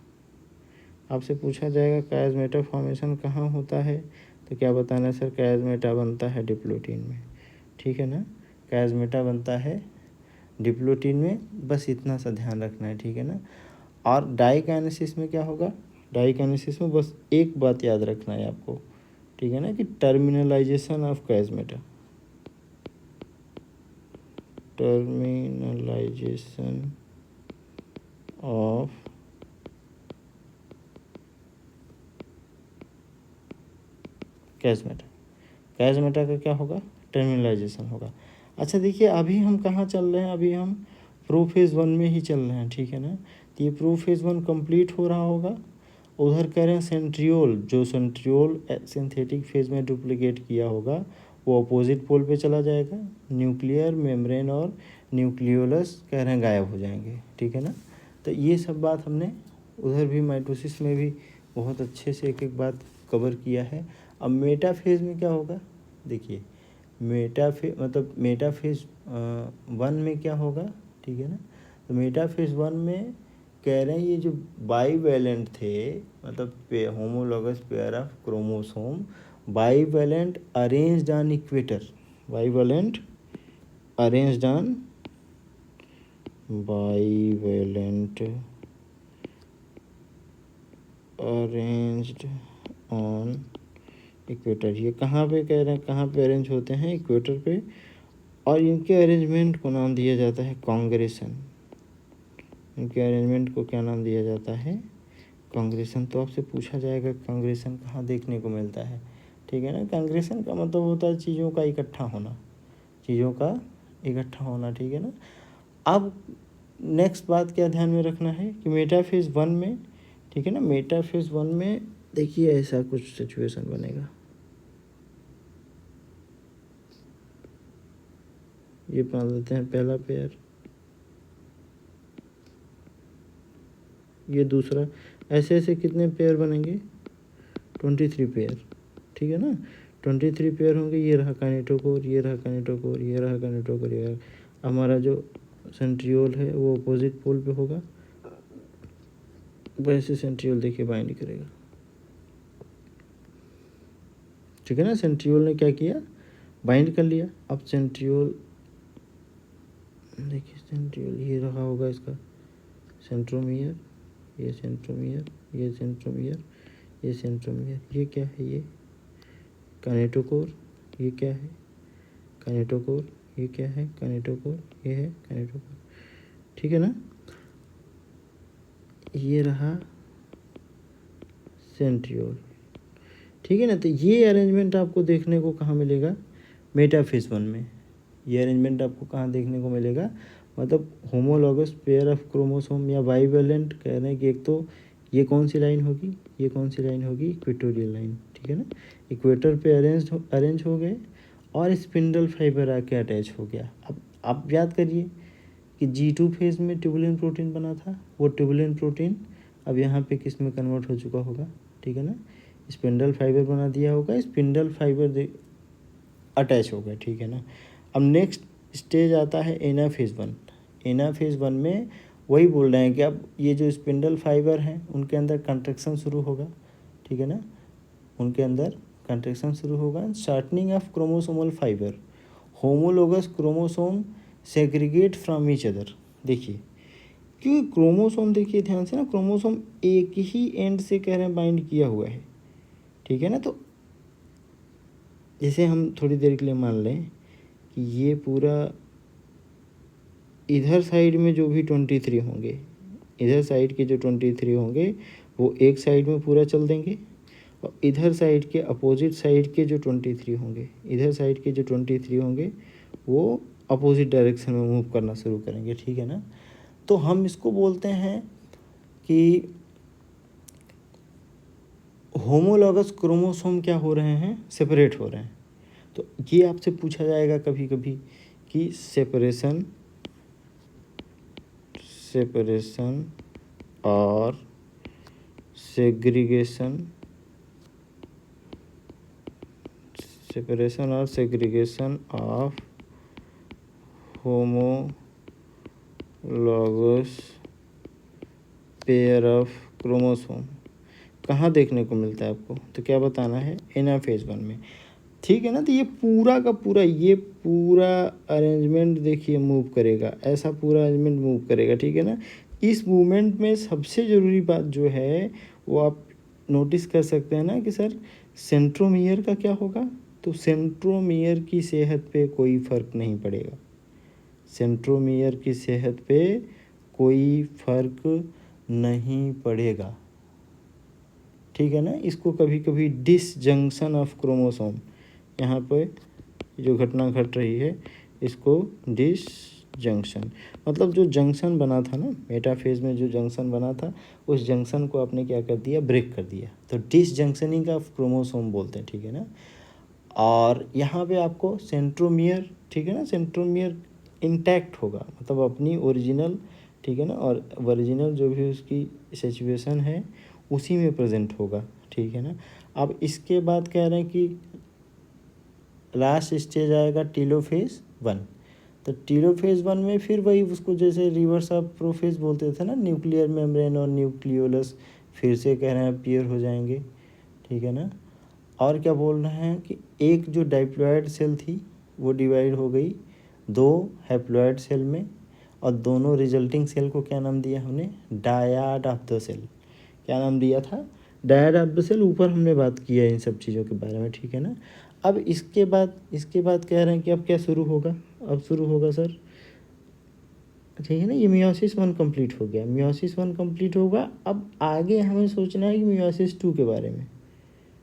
S1: आपसे पूछा जाएगा कैज़मेटा फॉर्मेशन कहाँ होता है, तो क्या बताना है सर, कैज़मेटा बनता है डिप्लोटीन में, ठीक है ना। कैज़मेटा बनता है डिप्लोटीन में, बस इतना सा ध्यान रखना है, ठीक है ना। और डाइकाइनेसिस में क्या होगा, डाइकाइनेसिस में बस एक बात याद रखना है आपको, ठीक है ना, कि टर्मिनलाइजेशन ऑफ कैज़मेटा, टर्मिनलाइजेशन ऑफ कैज़मेटा, कैज़मेटा का क्या होगा, टर्मिनलाइजेशन होगा। अच्छा देखिए, अभी हम कहाँ चल रहे हैं, अभी हम प्रोफेज़ 1 में ही चल रहे हैं, ठीक है ना। तो ये प्रोफेज़ 1 कंप्लीट हो रहा होगा। उधर कह रहे हैं सेंट्रियोल, जो सेंट्रियोल सिंथेटिक फेज में डुप्लीकेट किया होगा वो अपोजिट पोल पे चला जाएगा। न्यूक्लियर मेम्ब्रेन और न्यूक्लियोलस कह रहे हैं गायब हो जाएंगे, ठीक है ना। तो ये सब बात हमने उधर भी माइटोसिस में भी बहुत अच्छे से एक एक बात कवर किया है। अब मेटाफेज में क्या होगा, देखिए मेटाफेज 1 में क्या होगा, ठीक है ना। तो मेटाफेज 1 में कह रहे हैं ये जो बाईवैलेंट थे, मतलब homologous pair of chromosome bivalent arranged on equator, bivalent arranged on bivalent arranged on equator. ये कहाँ पे कह रहे हैं, कहाँ पे अरेंज होते हैं, इक्वेटर पे। और इनके अरेंजमेंट को नाम दिया जाता है कांग्रेशन, इनके अरेंजमेंट को क्या नाम दिया जाता है, कांग्रेशन। तो आपसे पूछा जाएगा कांग्रेशन कहाँ देखने को मिलता है, ठीक है ना। कांग्रेशन का मतलब होता है चीज़ों का इकट्ठा होना, चीज़ों का इकट्ठा होना, ठीक है ना। अब नेक्स्ट बात क्या ध्यान में रखना है कि मेटाफेज 1 में, ठीक है ना, मेटाफेज 1 में देखिए ऐसा कुछ सिचुएशन बनेगा। ये मान लेते हैं पहला पेयर, ये दूसरा, ऐसे ऐसे कितने पेयर बनेंगे, 23 पेयर, ठीक है ना। 23 पेयर होंगे। ये रहा काइनेटोकोर, ये रहा काइनेटोकोर, ये रहा काइनेटोकोर, ये रहा। हमारा जो सेंट्रियोल है वो अपोजिट पोल पे होगा, वैसे सेंट्रियोल देखिए बाइंड करेगा, ठीक है ना। सेंट्रियोल ने क्या किया, बाइंड कर लिया। अब सेंट्रियोल देखिए, सेंट्रियोल ये रहा होगा इसका सेंट्रोमियर, ये सेंट्रोमियर, ये सेंट्रोमियर, ये सेंट्रोमियर, ये क्या है, ये काइनेटोकोर, ये क्या है काइनेटोकोर, ये क्या है काइनेटोकोर, ये है काइनेटोकोर, ठीक है ना। ये रहा सेंट्रियोल, ठीक है ना। तो ये अरेंजमेंट आपको देखने को कहाँ मिलेगा, मेटाफेज वन में। ये अरेंजमेंट आपको कहाँ देखने को मिलेगा, मतलब होमोलॉगस पेयर ऑफ क्रोमोसोम या बाइवेलेंट कह रहे हैं कि एक तो ये कौन सी लाइन होगी, ये कौन सी लाइन होगी, इक्वेटोरियल लाइन, ठीक है ना। इक्वेटर पे अरेंज हो गए और स्पिंडल फाइबर आके अटैच हो गया। अब आप याद करिए कि G2 फेज में ट्यूबुलिन प्रोटीन बना था, वो ट्यूबुलिन प्रोटीन अब यहाँ पे किस में कन्वर्ट हो चुका होगा, ठीक है ना, स्पिंडल फाइबर बना दिया होगा, स्पिंडल फाइबर अटैच हो गए, ठीक है ना। अब नेक्स्ट स्टेज आता है एनाफेज वन। एनाफेज वन में वही बोल रहे हैं कि अब ये जो स्पिंडल फाइबर हैं उनके अंदर कंट्रैक्शन शुरू होगा, ठीक है ना, उनके अंदर कंट्रैक्शन शुरू होगा। Shortening of chromosomal fibre, homologous chromosome segregate from each other. देखिए क्योंकि क्रोमोसोम, देखिए ध्यान से ना, क्रोमोसोम एक ही एंड से कह रहे हैं बाइंड किया हुआ है, ठीक है ना। तो जैसे हम थोड़ी देर के लिए मान लें कि ये पूरा इधर साइड में जो भी 23 होंगे, इधर साइड के जो 23 होंगे वो एक साइड में पूरा चल देंगे, और इधर साइड के अपोजिट साइड के जो 23 होंगे, इधर साइड के जो 23 होंगे वो अपोजिट डायरेक्शन में मूव करना शुरू करेंगे, ठीक है ना। तो हम इसको बोलते हैं कि होमोलॉगस क्रोमोसोम क्या हो रहे हैं, सेपरेट हो रहे हैं। तो ये आपसे पूछा जाएगा कभी कभी कि सेपरेशन और segregation of homologous pair of chromosome कहाँ देखने को मिलता है आपको, तो क्या बताना है, एनाफेज वन में, ठीक है ना। तो ये पूरा का पूरा, ये पूरा अरेंजमेंट देखिए मूव करेगा, ऐसा पूरा अरेंजमेंट मूव करेगा, ठीक है ना। इस मूवमेंट में सबसे ज़रूरी बात जो है वो आप नोटिस कर सकते हैं ना कि सर सेंट्रोमियर का क्या होगा, तो सेंट्रोमियर की सेहत पे कोई फ़र्क नहीं पड़ेगा, सेंट्रोमियर की सेहत पे कोई फ़र्क नहीं पड़ेगा, ठीक है ना। इसको कभी कभी डिसजंक्शन ऑफ क्रोमोसोम, यहाँ पे जो घटना घट रही है इसको डिसजंक्शन, मतलब जो जंक्शन बना था ना मेटाफेज में, जो जंक्शन बना था उस जंक्शन को आपने क्या कर दिया, ब्रेक कर दिया, तो डिसजंक्शनिंग ऑफ क्रोमोसोम बोलते हैं, ठीक है ना। और यहाँ पे आपको सेंट्रोमियर, ठीक है ना, सेंट्रोमियर इंटैक्ट होगा, मतलब अपनी ओरिजिनल, ठीक है ना, और ओरिजिनल जो भी उसकी सिचुएशन है उसी में प्रेजेंट होगा, ठीक है ना। अब इसके बाद कह रहे हैं कि लास्ट स्टेज आएगा टीलोफेज वन। तो टीलोफेज वन में फिर वही उसको जैसे रिवर्स ऑफ प्रोफेज बोलते थे ना, न्यूक्लियर मेम्ब्रेन और न्यूक्लियोलस फिर से कह रहे हैं अपीयर हो जाएंगे, ठीक है ना। और क्या बोल रहे हैं कि एक जो डाइप्लॉयड सेल थी वो डिवाइड हो गई 2 हैप्लॉयड सेल में, और दोनों रिजल्टिंग सेल को क्या नाम दिया हमने, डायड ऑफ द सेल। क्या नाम दिया था, डायड ऑफ द सेल। ऊपर हमने बात किया है इन सब चीज़ों के बारे में, ठीक है ना। अब इसके बाद कह रहे हैं कि अब क्या शुरू होगा, अब शुरू होगा सर, ठीक है ना, ये मियोसिस 1 कंप्लीट हो गया, मियोसिस 1 कंप्लीट होगा। अब आगे हमें सोचना है कि मियोसिस 2 के बारे में।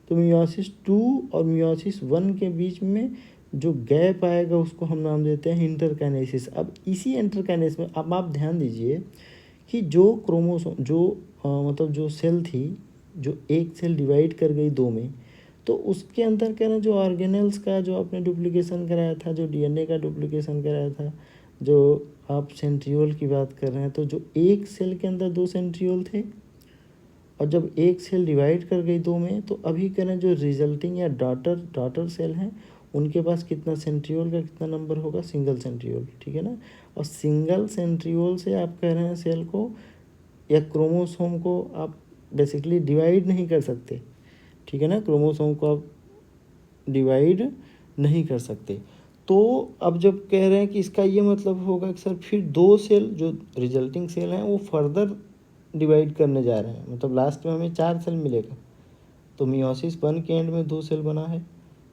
S1: तो मियोसिस 2 और मियोसिस 1 के बीच में जो गैप आएगा उसको हम नाम देते हैं इंटरकाइनेसिस। अब इसी इंटरकाइनेसिस में अब आप ध्यान दीजिए कि जो क्रोमोसोम मतलब जो सेल थी, जो एक सेल डिवाइड कर गई 2 में, तो उसके अंदर क्या ना, जो ऑर्गेनेल्स का जो आपने डुप्लीकेशन कराया था, जो डीएनए का डुप्लीकेशन कराया था, जो आप सेंट्रियोल की बात कर रहे हैं, तो जो एक सेल के अंदर 2 सेंट्रियोल थे, और जब एक सेल डिवाइड कर गई 2 में, तो अभी कह रहे हैं जो रिजल्टिंग या डॉटर सेल हैं उनके पास कितना सेंट्रियोल का कितना नंबर होगा, सिंगल सेंट्रियोल, ठीक है ना। और सिंगल सेंट्रियोल से आप कह रहे हैं सेल को या क्रोमोसोम को आप बेसिकली डिवाइड नहीं कर सकते, ठीक है ना, क्रोमोसोम को आप डिवाइड नहीं कर सकते। तो अब जब कह रहे हैं कि इसका ये मतलब होगा कि सर फिर 2 सेल जो रिजल्टिंग सेल हैं वो फर्दर डिवाइड करने जा रहे हैं, मतलब लास्ट में हमें 4 सेल मिलेगा। तो मियोसिस 1 के एंड में 2 सेल बना है,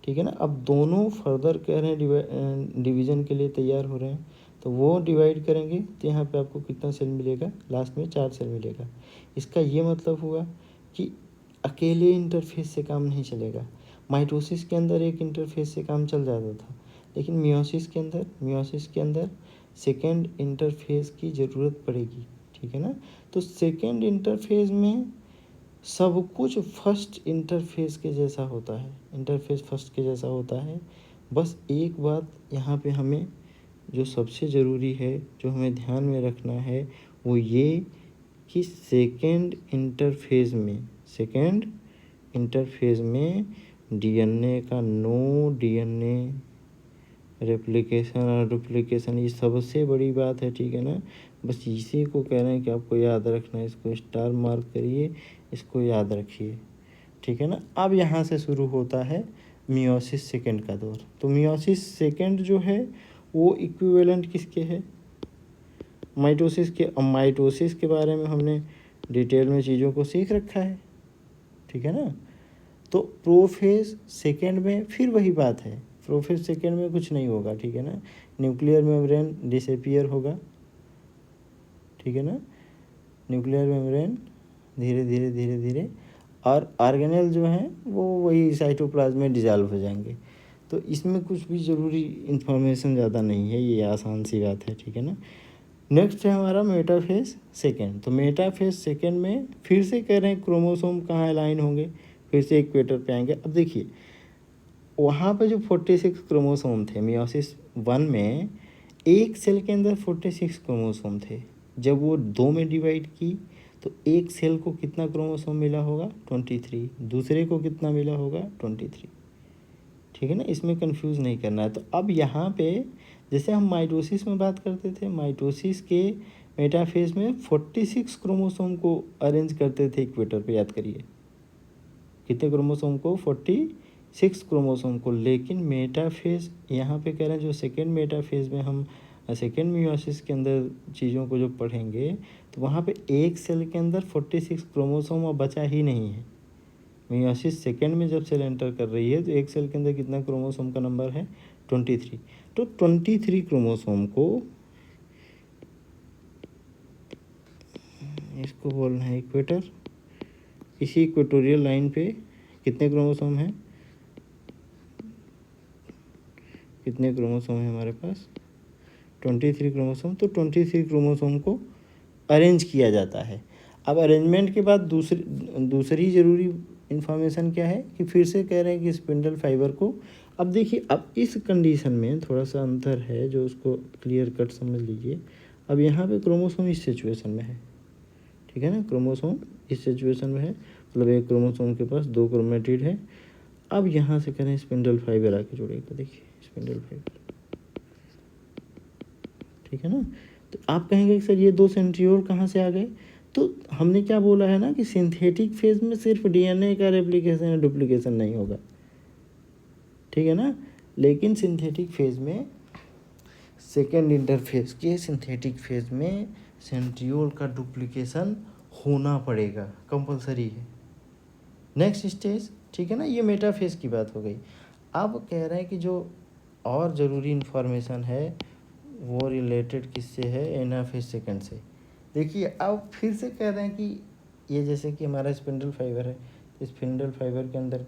S1: ठीक है ना। अब दोनों फर्दर कह रहे हैं डिवीज़न के लिए तैयार हो रहे हैं, तो वो डिवाइड करेंगे तो यहाँ पे आपको कितना सेल मिलेगा, लास्ट में 4 सेल मिलेगा। इसका ये मतलब हुआ कि अकेले इंटरफेस से काम नहीं चलेगा। माइटोसिस के अंदर एक इंटरफेस से काम चल जाता था, लेकिन मियोसिस के अंदर सेकेंड इंटरफेस की ज़रूरत पड़ेगी, ठीक है ना। तो सेकेंड इंटरफेस में सब कुछ फर्स्ट इंटरफेस के जैसा होता है, इंटरफेस फर्स्ट के जैसा होता है। बस एक बात यहाँ पे हमें जो सबसे ज़रूरी है, जो हमें ध्यान में रखना है, वो ये कि सेकेंड इंटरफेज में डीएनए का नो डीएनए रेप्लिकेशन और डुप्लिकेशन, ये सबसे बड़ी बात है, ठीक है ना। बस इसी को कह रहे हैं कि आपको याद रखना है, इसको स्टार मार्क करिए, इसको याद रखिए, ठीक है ना। अब यहाँ से शुरू होता है मियोसिस सेकेंड का दौर। तो मियोसिस सेकेंड जो है वो इक्विवेलेंट किसके है, माइटोसिस के। अब माइटोसिस के बारे में हमने डिटेल में चीज़ों को सीख रखा है, ठीक है ना। तो प्रोफेज सेकेंड में फिर वही बात है, प्रोफेज सेकेंड में कुछ नहीं होगा, ठीक है ना। न्यूक्लियर मेम्ब्रेन डिसअपीयर होगा, ठीक है ना। न्यूक्लियर मेम्ब्रेन धीरे धीरे और ऑर्गेनेल जो हैं वो वही साइटोप्लाज्म में डिजॉल्व हो जाएंगे। तो इसमें कुछ भी ज़रूरी इन्फॉर्मेशन ज़्यादा नहीं है, ये आसान सी बात है, ठीक है ना। नेक्स्ट है हमारा मेटाफेज सेकेंड। तो मेटाफेज सेकेंड में फिर से कह रहे हैं क्रोमोसोम कहाँ अलाइन होंगे, फिर से इक्वेटर पे आएंगे। अब देखिए वहाँ पे जो 46 क्रोमोसोम थे मियोसिस 1 में, एक सेल के अंदर 46 क्रोमोसोम थे। जब वो 2 में डिवाइड की तो एक सेल को कितना क्रोमोसोम मिला होगा, 23। दूसरे को कितना मिला होगा, 23, ठीक है ना। इसमें कंफ्यूज नहीं करना है। तो अब यहाँ पे जैसे हम माइटोसिस में बात करते थे, माइटोसिस के मेटाफेज में 46 क्रोमोसोम को अरेंज करते थे इक्वेटर पे, याद करिए कितने क्रोमोसोम को, 46 क्रोमोसोम को। लेकिन मेटाफेज यहाँ पे कह रहे हैं जो सेकेंड मेटाफेज में हम सेकेंड मियोसिस के अंदर चीज़ों को जो पढ़ेंगे, तो वहाँ पे एक सेल के अंदर 46 क्रोमोसोम अब बचा ही नहीं है। मियोसिस सेकेंड में जब सेल एंटर कर रही है तो एक सेल के अंदर कितना क्रोमोसोम का नंबर है, 23। तो 23 क्रोमोसोम को, इसको बोलना है इक्वेटर। इसी इक्वेटोरियल लाइन पे कितने क्रोमोसोम हैं, कितने क्रोमोसोम है हमारे पास, 23 क्रोमोसोम। तो 23 क्रोमोसोम को अरेंज किया जाता है। अब अरेंजमेंट के बाद दूसरी ज़रूरी इन्फॉर्मेशन क्या है कि फिर से कह रहे हैं कि स्पिंडल फाइबर को, अब देखिए अब इस कंडीशन में थोड़ा सा अंतर है जो उसको क्लियर कट समझ लीजिए। अब यहाँ पे क्रोमोसोम इस सिचुएशन में है, ठीक है ना, क्रोमोसोम इस सिचुएशन में है, मतलब एक क्रोमोसोम के पास 2 क्रोमेटिड है। अब यहाँ से करें स्पिंडल फाइबर आके जुड़ेगा, देखिए स्पिंडल फाइबर, ठीक है ना। तो आप कहेंगे कि सर ये 2 सेंट्रियोल कहाँ से आ गए, तो हमने क्या बोला है ना कि सिंथेटिक फेज में सिर्फ डीएनए का रेप्लिकेशन या डुप्लीकेशन नहीं होगा, ठीक है ना। लेकिन सिंथेटिक फेज में, सेकेंड इंटरफेज के सिंथेटिक फेज में सेंट्रियोल का डुप्लीकेशन होना पड़ेगा, कंपलसरी है। नेक्स्ट स्टेज, ठीक है ना, ये मेटाफेज की बात हो गई। अब कह रहे हैं कि जो और ज़रूरी इन्फॉर्मेशन है वो रिलेटेड किससे है, एनाफेज सेकेंड से। देखिए अब फिर से कह रहे हैं कि ये जैसे कि हमारा स्पिंडल फाइबर है, स्पिंडल फाइबर के अंदर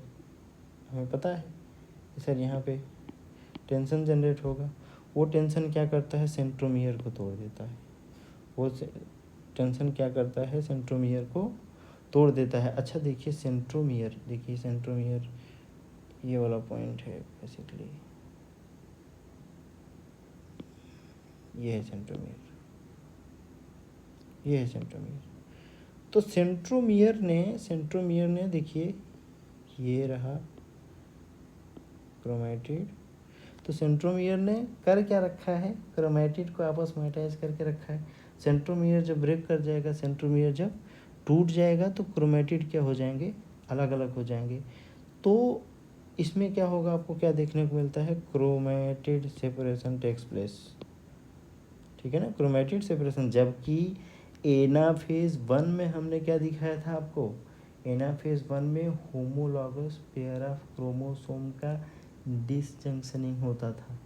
S1: हमें पता है कि सर यहाँ पे टेंशन जनरेट होगा। वो टेंशन क्या करता है, सेंट्रोमियर को तोड़ देता है। वो टेंशन क्या करता है, सेंट्रोमियर को तोड़ देता है। अच्छा देखिए सेंट्रोमियर, देखिए सेंट्रोमियर ये वाला पॉइंट है बेसिकली, ये है सेंट्रोमियर, ये है सेंट्रोमियर। तो सेंट्रोमियर ने देखिए ये रहा क्रोमेटिड। तो सेंट्रोमियर ने कर क्या रखा है, क्रोमेटिड को आपस में अटैच करके रखा है। सेंट्रोमियर जब ब्रेक कर जाएगा, सेंट्रोमियर जब टूट जाएगा तो क्रोमेटिड क्या हो जाएंगे, अलग अलग हो जाएंगे। तो इसमें क्या होगा, आपको क्या देखने को मिलता है, क्रोमेटिड सेपरेशन टेक्स प्लेस, ठीक है ना, क्रोमेटिड सेपरेशन। जबकि एनाफेज 1 में हमने क्या दिखाया था आपको, एनाफेज 1 में होमोलॉगस पेयर ऑफ क्रोमोसोम का डिसजंक्शनिंग होता था,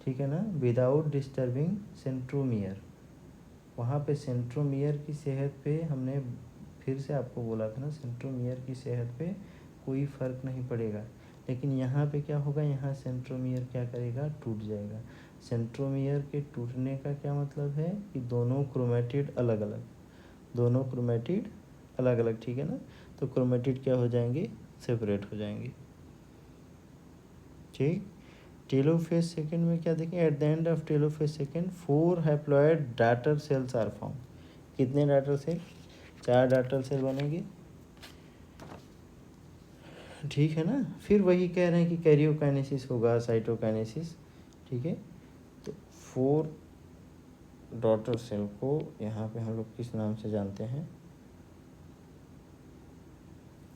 S1: ठीक है ना, विदाउट डिस्टर्बिंग सेंट्रोमियर। वहाँ पे सेंट्रोमियर की सेहत पे हमने फिर से आपको बोला था ना, सेंट्रोमियर की सेहत पे कोई फ़र्क नहीं पड़ेगा। लेकिन यहाँ पे क्या होगा, यहाँ सेंट्रोमियर क्या करेगा, टूट जाएगा। सेंट्रोमियर के टूटने का क्या मतलब है कि दोनों क्रोमेटिड अलग अलग, दोनों क्रोमेटिड अलग अलग, ठीक है ना। तो क्रोमेटिड क्या हो जाएंगे, सेपरेट हो जाएंगे, ठीक। टेलोफेज सेकेंड में क्या देखें, at the end of telophase second 4 haploid daughter cells are form. कितने डाटर सेल, 4 डाटर सेल बनेंगे, ठीक है ना। फिर वही कह रहे हैं कि कैरियोकाइनेसिस होगा, साइटोकाइनेसिस, ठीक है। तो 4 डॉटर सेल को यहाँ पे हम लोग किस नाम से जानते हैं,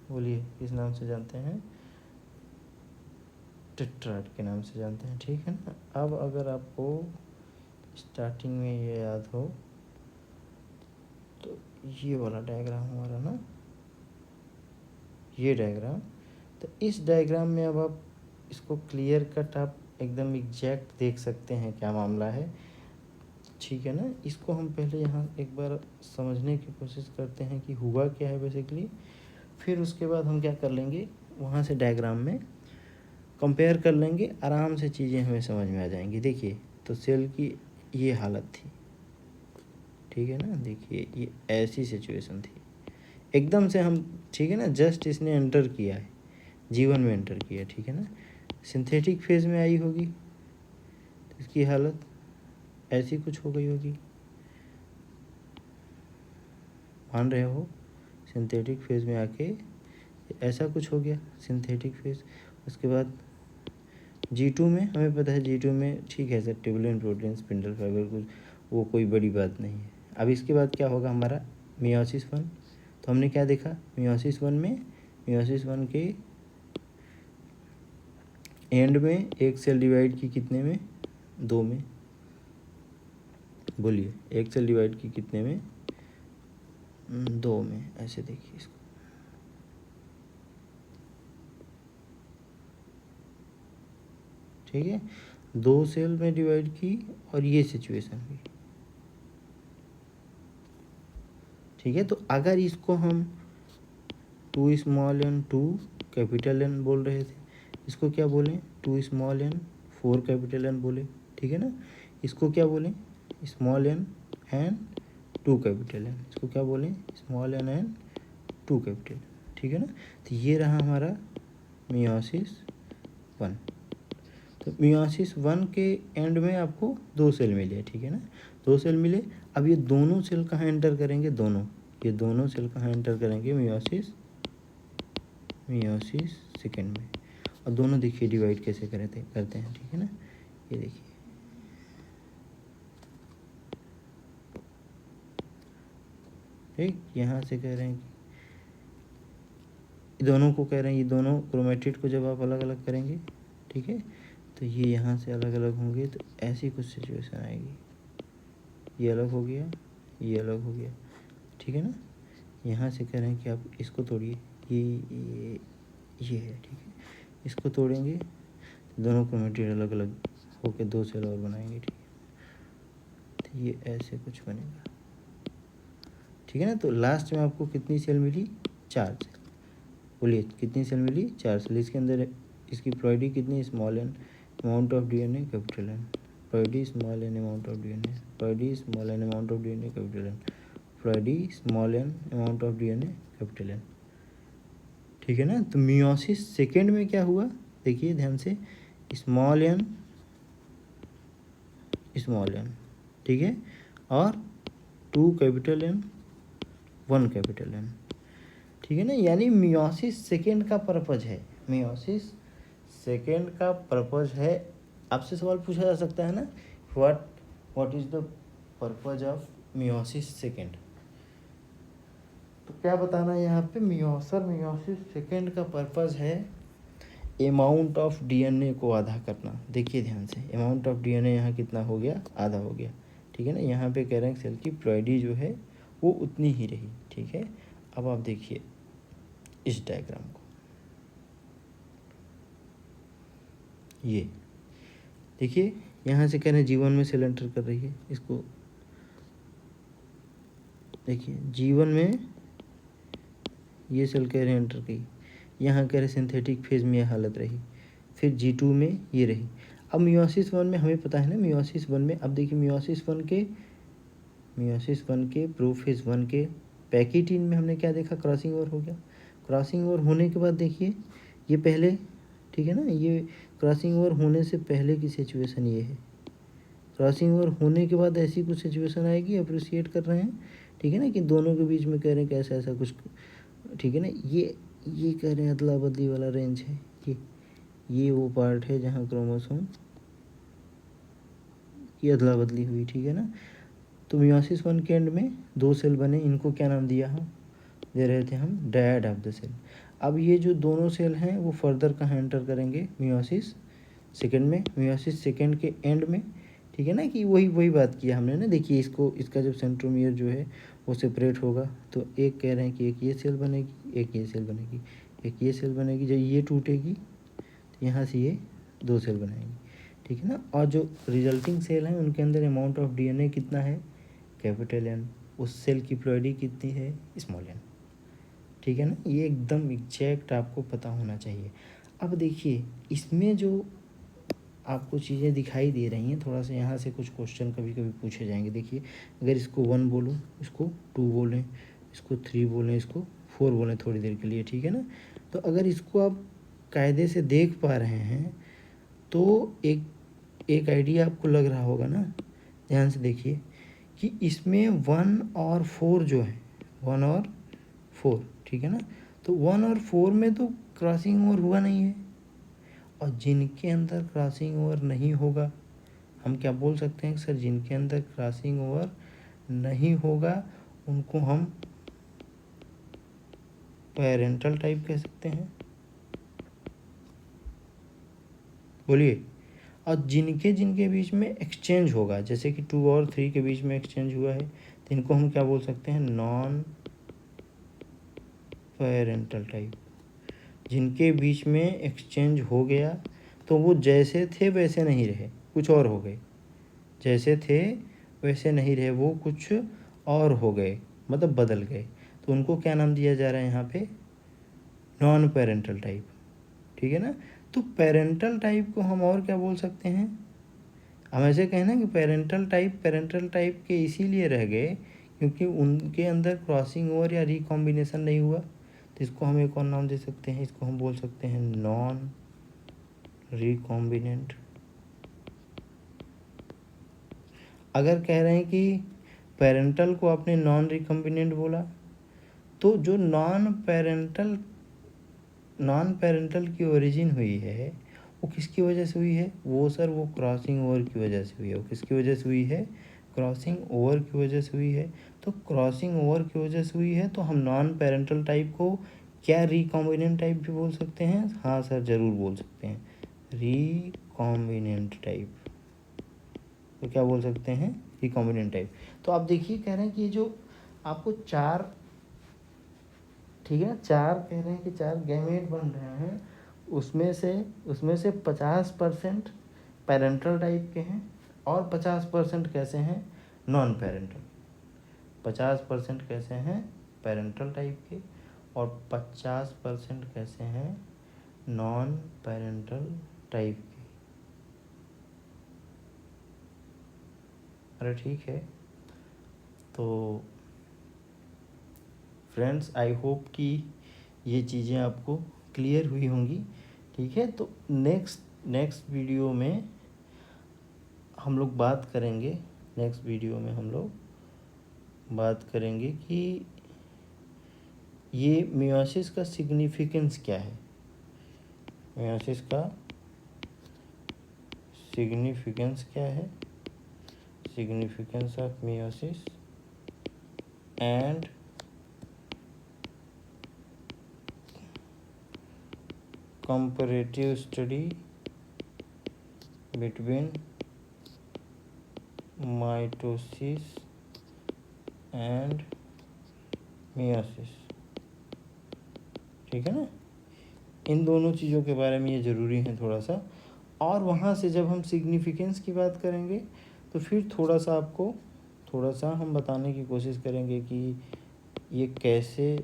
S1: बोलिए किस नाम से जानते हैं, टेट्राड के नाम से जानते हैं, ठीक है ना। अब अगर आपको स्टार्टिंग में ये याद हो तो ये वाला डायग्राम हमारा ना, ये डायग्राम, तो इस डायग्राम में अब आप इसको क्लियर कट आप एकदम एग्जैक्ट देख सकते हैं क्या मामला है, ठीक है ना। इसको हम पहले यहाँ एक बार समझने की कोशिश करते हैं कि हुआ क्या है बेसिकली, फिर उसके बाद हम क्या कर लेंगे, वहाँ से डायग्राम में कंपेयर कर लेंगे, आराम से चीज़ें हमें समझ में आ जाएंगी। देखिए तो सेल की ये हालत थी, ठीक है ना, देखिए ये ऐसी सिचुएशन थी एकदम से हम, ठीक है ना, जस्ट इसने एंटर किया है, जीवन में एंटर किया, ठीक है ना। सिंथेटिक फेज में आई होगी तो इसकी हालत ऐसी कुछ हो गई होगी, मान रहे हो, सिंथेटिक फेज में आके ऐसा कुछ हो गया सिंथेटिक फेज। उसके बाद G2 में हमें पता है, G2 में ठीक है sir, turbulent protein, spindle fibre, कुछ वो कोई बड़ी बात नहीं है। अब इसके बाद क्या होगा हमारा, मियोसिस 1। तो हमने क्या देखा, मियोसिस 1 में, मियोसिस 1 के एंड में एक सेल डिवाइड की कितने में, 2 में, बोलिए एक सेल डिवाइड की कितने में, 2 में। ऐसे देखिए इसको, ठीक है, 2 सेल में डिवाइड की और ये सिचुएशन हुई, ठीक है। तो अगर इसको हम 2 स्मॉल एन 2 कैपिटल एन बोल रहे थे, इसको क्या बोलें, 2 स्मॉल एन 4 कैपिटल एन बोले, ठीक है ना। इसको क्या बोलें, small N and 2 capital N, इसको क्या बोलें, स्मॉल एन एंड 2 कैपिटल, ठीक है ना। तो ये रहा हमारा मियोसिस 1। तो मियोसिस 1 के एंड में आपको 2 सेल मिले, ठीक है ना, 2 सेल मिले। अब ये दोनों सेल कहाँ एंटर करेंगे, दोनों, ये दोनों सेल कहाँ एंटर करेंगे, मियोसिस सेकेंड में। और दोनों देखिए डिवाइड कैसे करते हैं, ठीक है ना। ये देखिए, ठीक, यहाँ से कह रहे हैं कि दोनों को कह रहे हैं, ये दोनों क्रोमेटिड को जब आप अलग अलग करेंगे, ठीक है, तो ये यहाँ से अलग अलग होंगे, तो ऐसी कुछ सिचुएशन आएगी, ये अलग हो गया, ये अलग हो गया, ठीक है ना। यहाँ से कह रहे हैं कि आप इसको तोड़िए, ये है, ठीक है, इसको तोड़ेंगे तो दोनों क्रोमेटिड अलग अलग होके 2 सेल और बनाएंगे, ठीक है। तो ये ऐसे कुछ बनेगा, ठीक है ना। तो लास्ट में आपको कितनी सेल मिली, 4 सेल, बोलिए कितनी सेल मिली, 4 सेल। इसके अंदर इसकी प्लॉइडी कितनी, small N amount of DNA capital N, ploidy small N amount of DNA, ploidy small N amount of DNA capital N, ploidy small N amount of DNA capital N, ठीक है ना। तो मियोसिस सेकेंड में क्या हुआ, देखिए ध्यान से, स्मॉल एन, ठीक है, और 2 कैपिटल एन, 1 कैपिटल एन, ठीक है ना। यानी मियोसिस सेकेंड का पर्पज है, मियोसिस सेकेंड का पर्पज है। आपसे सवाल पूछा जा सकता है ना, what is the purpose of meiosis second, तो क्या बताना है यहाँ पे, मियोसिस सेकेंड का पर्पज है अमाउंट ऑफ DNA को आधा करना। देखिए ध्यान से, अमाउंट ऑफ DNA यहाँ कितना हो गया, आधा हो गया, ठीक है ना। यहाँ पे कह रहे हैं सेल की प्लॉइडी जो है वो उतनी ही रही, ठीक है। अब आप देखिए इस डायग्राम को, ये देखिए, यहाँ से कह रहे हैं जीवन में सेल एंटर कर रही है, इसको देखिए, जीवन में ये सेल कह रहे हैं एंटर की, यहाँ कह रहे सिंथेटिक फेज में यह हालत रही, फिर G2 में ये रही। अब मियोसिस 1 में हमें पता है ना, मियोसिस 1 में अब देखिए मियोसिस 1 के प्रोफेज 1 के पैकिटीन में हमने क्या देखा, क्रॉसिंग ओवर हो गया। क्रॉसिंग ओवर होने के बाद देखिए ये पहले, ठीक है ना, ये क्रॉसिंग ओवर होने से पहले की सिचुएशन ये है। क्रॉसिंग ओवर होने के बाद ऐसी कुछ सिचुएशन आएगी, अप्रिशिएट कर रहे हैं, ठीक है ना, कि दोनों के बीच में कह रहे हैं कैसा ऐसा कुछ, ठीक है ना। ये कह रहे हैं अदला बदली वाला रेंज है, ये वो पार्ट है जहाँ क्रोमोसोम की अदला बदली हुई, ठीक है ना। तो मियोसिस 1 के एंड में 2 सेल बने, इनको क्या नाम दिया हम, दे रहे थे हम डायड ऑफ द सेल। अब ये जो दोनों सेल हैं वो फर्दर कहाँ एंटर करेंगे, मियोसिस 2 में, मियोसिस 2 के एंड में, ठीक है ना, कि वही बात किया हमने ना। देखिए इसको, इसका जब सेंट्रोमियर जो है वो सेपरेट होगा तो एक कह रहे हैं कि एक ये सेल बनेगी, एक ये सेल बनेगी, एक ये सेल बनेगी। जब ये टूटेगी तो यहाँ से ये 2 सेल बनाएंगी, ठीक है ना। और जो रिजल्टिंग सेल हैं उनके अंदर अमाउंट ऑफ DNA कितना है, कैपिटल N, उस सेल की प्लॉइडी कितनी है, स्मॉल n, ठीक है ना। ये एकदम एग्जैक्ट आपको पता होना चाहिए। अब देखिए इसमें जो आपको चीज़ें दिखाई दे रही हैं, थोड़ा सा यहाँ से कुछ क्वेश्चन कभी कभी पूछे जाएंगे। देखिए अगर इसको 1 बोलूँ, इसको 2 बोलें, इसको 3 बोलें, इसको 4 बोलें थोड़ी देर के लिए, ठीक है ना। तो अगर इसको आप कायदे से देख पा रहे हैं तो एक आइडिया आपको लग रहा होगा ना। ध्यान से देखिए कि इसमें 1 और 4 जो है, 1 और 4, ठीक है ना। तो 1 और 4 में तो क्रॉसिंग ओवर हुआ नहीं है, और जिनके अंदर क्रॉसिंग ओवर नहीं होगा, हम क्या बोल सकते हैं सर, जिनके अंदर क्रॉसिंग ओवर नहीं होगा उनको हम पेरेंटल टाइप कह सकते हैं, बोलिए। और जिनके जिनके बीच में एक्सचेंज होगा, जैसे कि 2 और 3 के बीच में एक्सचेंज हुआ है, तो इनको हम क्या बोल सकते हैं, नॉन पेरेंटल टाइप। जिनके बीच में एक्सचेंज हो गया तो वो जैसे थे वैसे नहीं रहे, कुछ और हो गए, जैसे थे वैसे नहीं रहे, वो कुछ और हो गए, मतलब बदल गए, तो उनको क्या नाम दिया जा रहा है यहाँ पे, नॉन पेरेंटल टाइप, ठीक है ना। तो पेरेंटल टाइप को हम और क्या बोल सकते हैं, हम ऐसे कहना कि पेरेंटल टाइप के इसीलिए रह गए क्योंकि उनके अंदर क्रॉसिंग ओवर या रिकॉम्बिनेशन नहीं हुआ। तो इसको हम एक और नाम दे सकते हैं, इसको हम बोल सकते हैं नॉन रिकॉम्बिनेंट। अगर कह रहे हैं कि पेरेंटल को आपने नॉन रिकॉम्बिनेंट बोला, तो जो नॉन पेरेंटल की ओरिजिन हुई है वो किसकी वजह से हुई है, वो सर वो क्रॉसिंग ओवर की वजह से हुई है। वो किसकी वजह से हुई है, क्रॉसिंग ओवर की वजह से हुई है। तो क्रॉसिंग ओवर की वजह से हुई है तो हम नॉन पेरेंटल टाइप को क्या रिकॉम्बिनेंट टाइप भी बोल सकते हैं, हाँ सर ज़रूर बोल सकते हैं, रिकॉम्बिनेंट टाइप। तो क्या बोल सकते हैं, रिकॉम्बिनेंट टाइप। तो आप देखिए कह रहे हैं कि जो आपको 4, ठीक है ना, 4 कह रहे हैं कि 4 गैमेट बन रहे हैं, उसमें से 50% पेरेंटल टाइप के हैं और 50% कैसे हैं, नॉन पेरेंटल। 50% कैसे हैं, पेरेंटल टाइप के, और 50% कैसे हैं, नॉन पेरेंटल टाइप के। अरे ठीक है। तो फ्रेंड्स आई होप कि ये चीज़ें आपको क्लियर हुई होंगी, ठीक है। तो नेक्स्ट वीडियो में हम लोग बात करेंगे, कि ये मियोसिस का सिग्निफिकेंस क्या है, मियोसिस का सिग्निफिकेंस क्या है, significance of meiosis and comparative study between mitosis and meiosis, ठीक है ना। इन दोनों चीज़ों के बारे में ये ज़रूरी है थोड़ा सा। और वहाँ से जब हम सिग्निफिकेंस की बात करेंगे तो फिर थोड़ा सा हम बताने की कोशिश करेंगे कि ये कैसे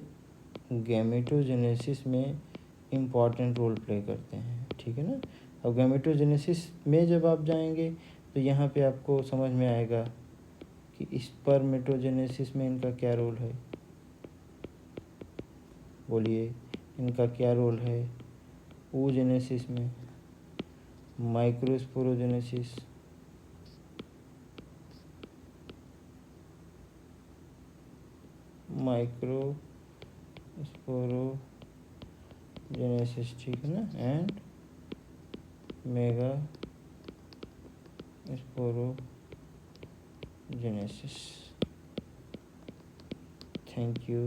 S1: गैमेटोजेनेसिस में इम्पॉर्टेंट रोल प्ले करते हैं, ठीक है ना। अब गैमेटोजेनेसिस में जब आप जाएंगे तो यहाँ पे आपको समझ में आएगा कि स्पर्मेटोजेनेसिस में इनका क्या रोल है। बोलिए इनका क्या रोल है। ooजेनेसिस में, माइक्रोस्पोरोजेनेसिस, माइक्रोस्पोरोजेनेसिस, ठीक है ना, and mega sporogenesis. Thank you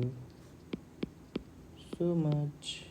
S1: so much.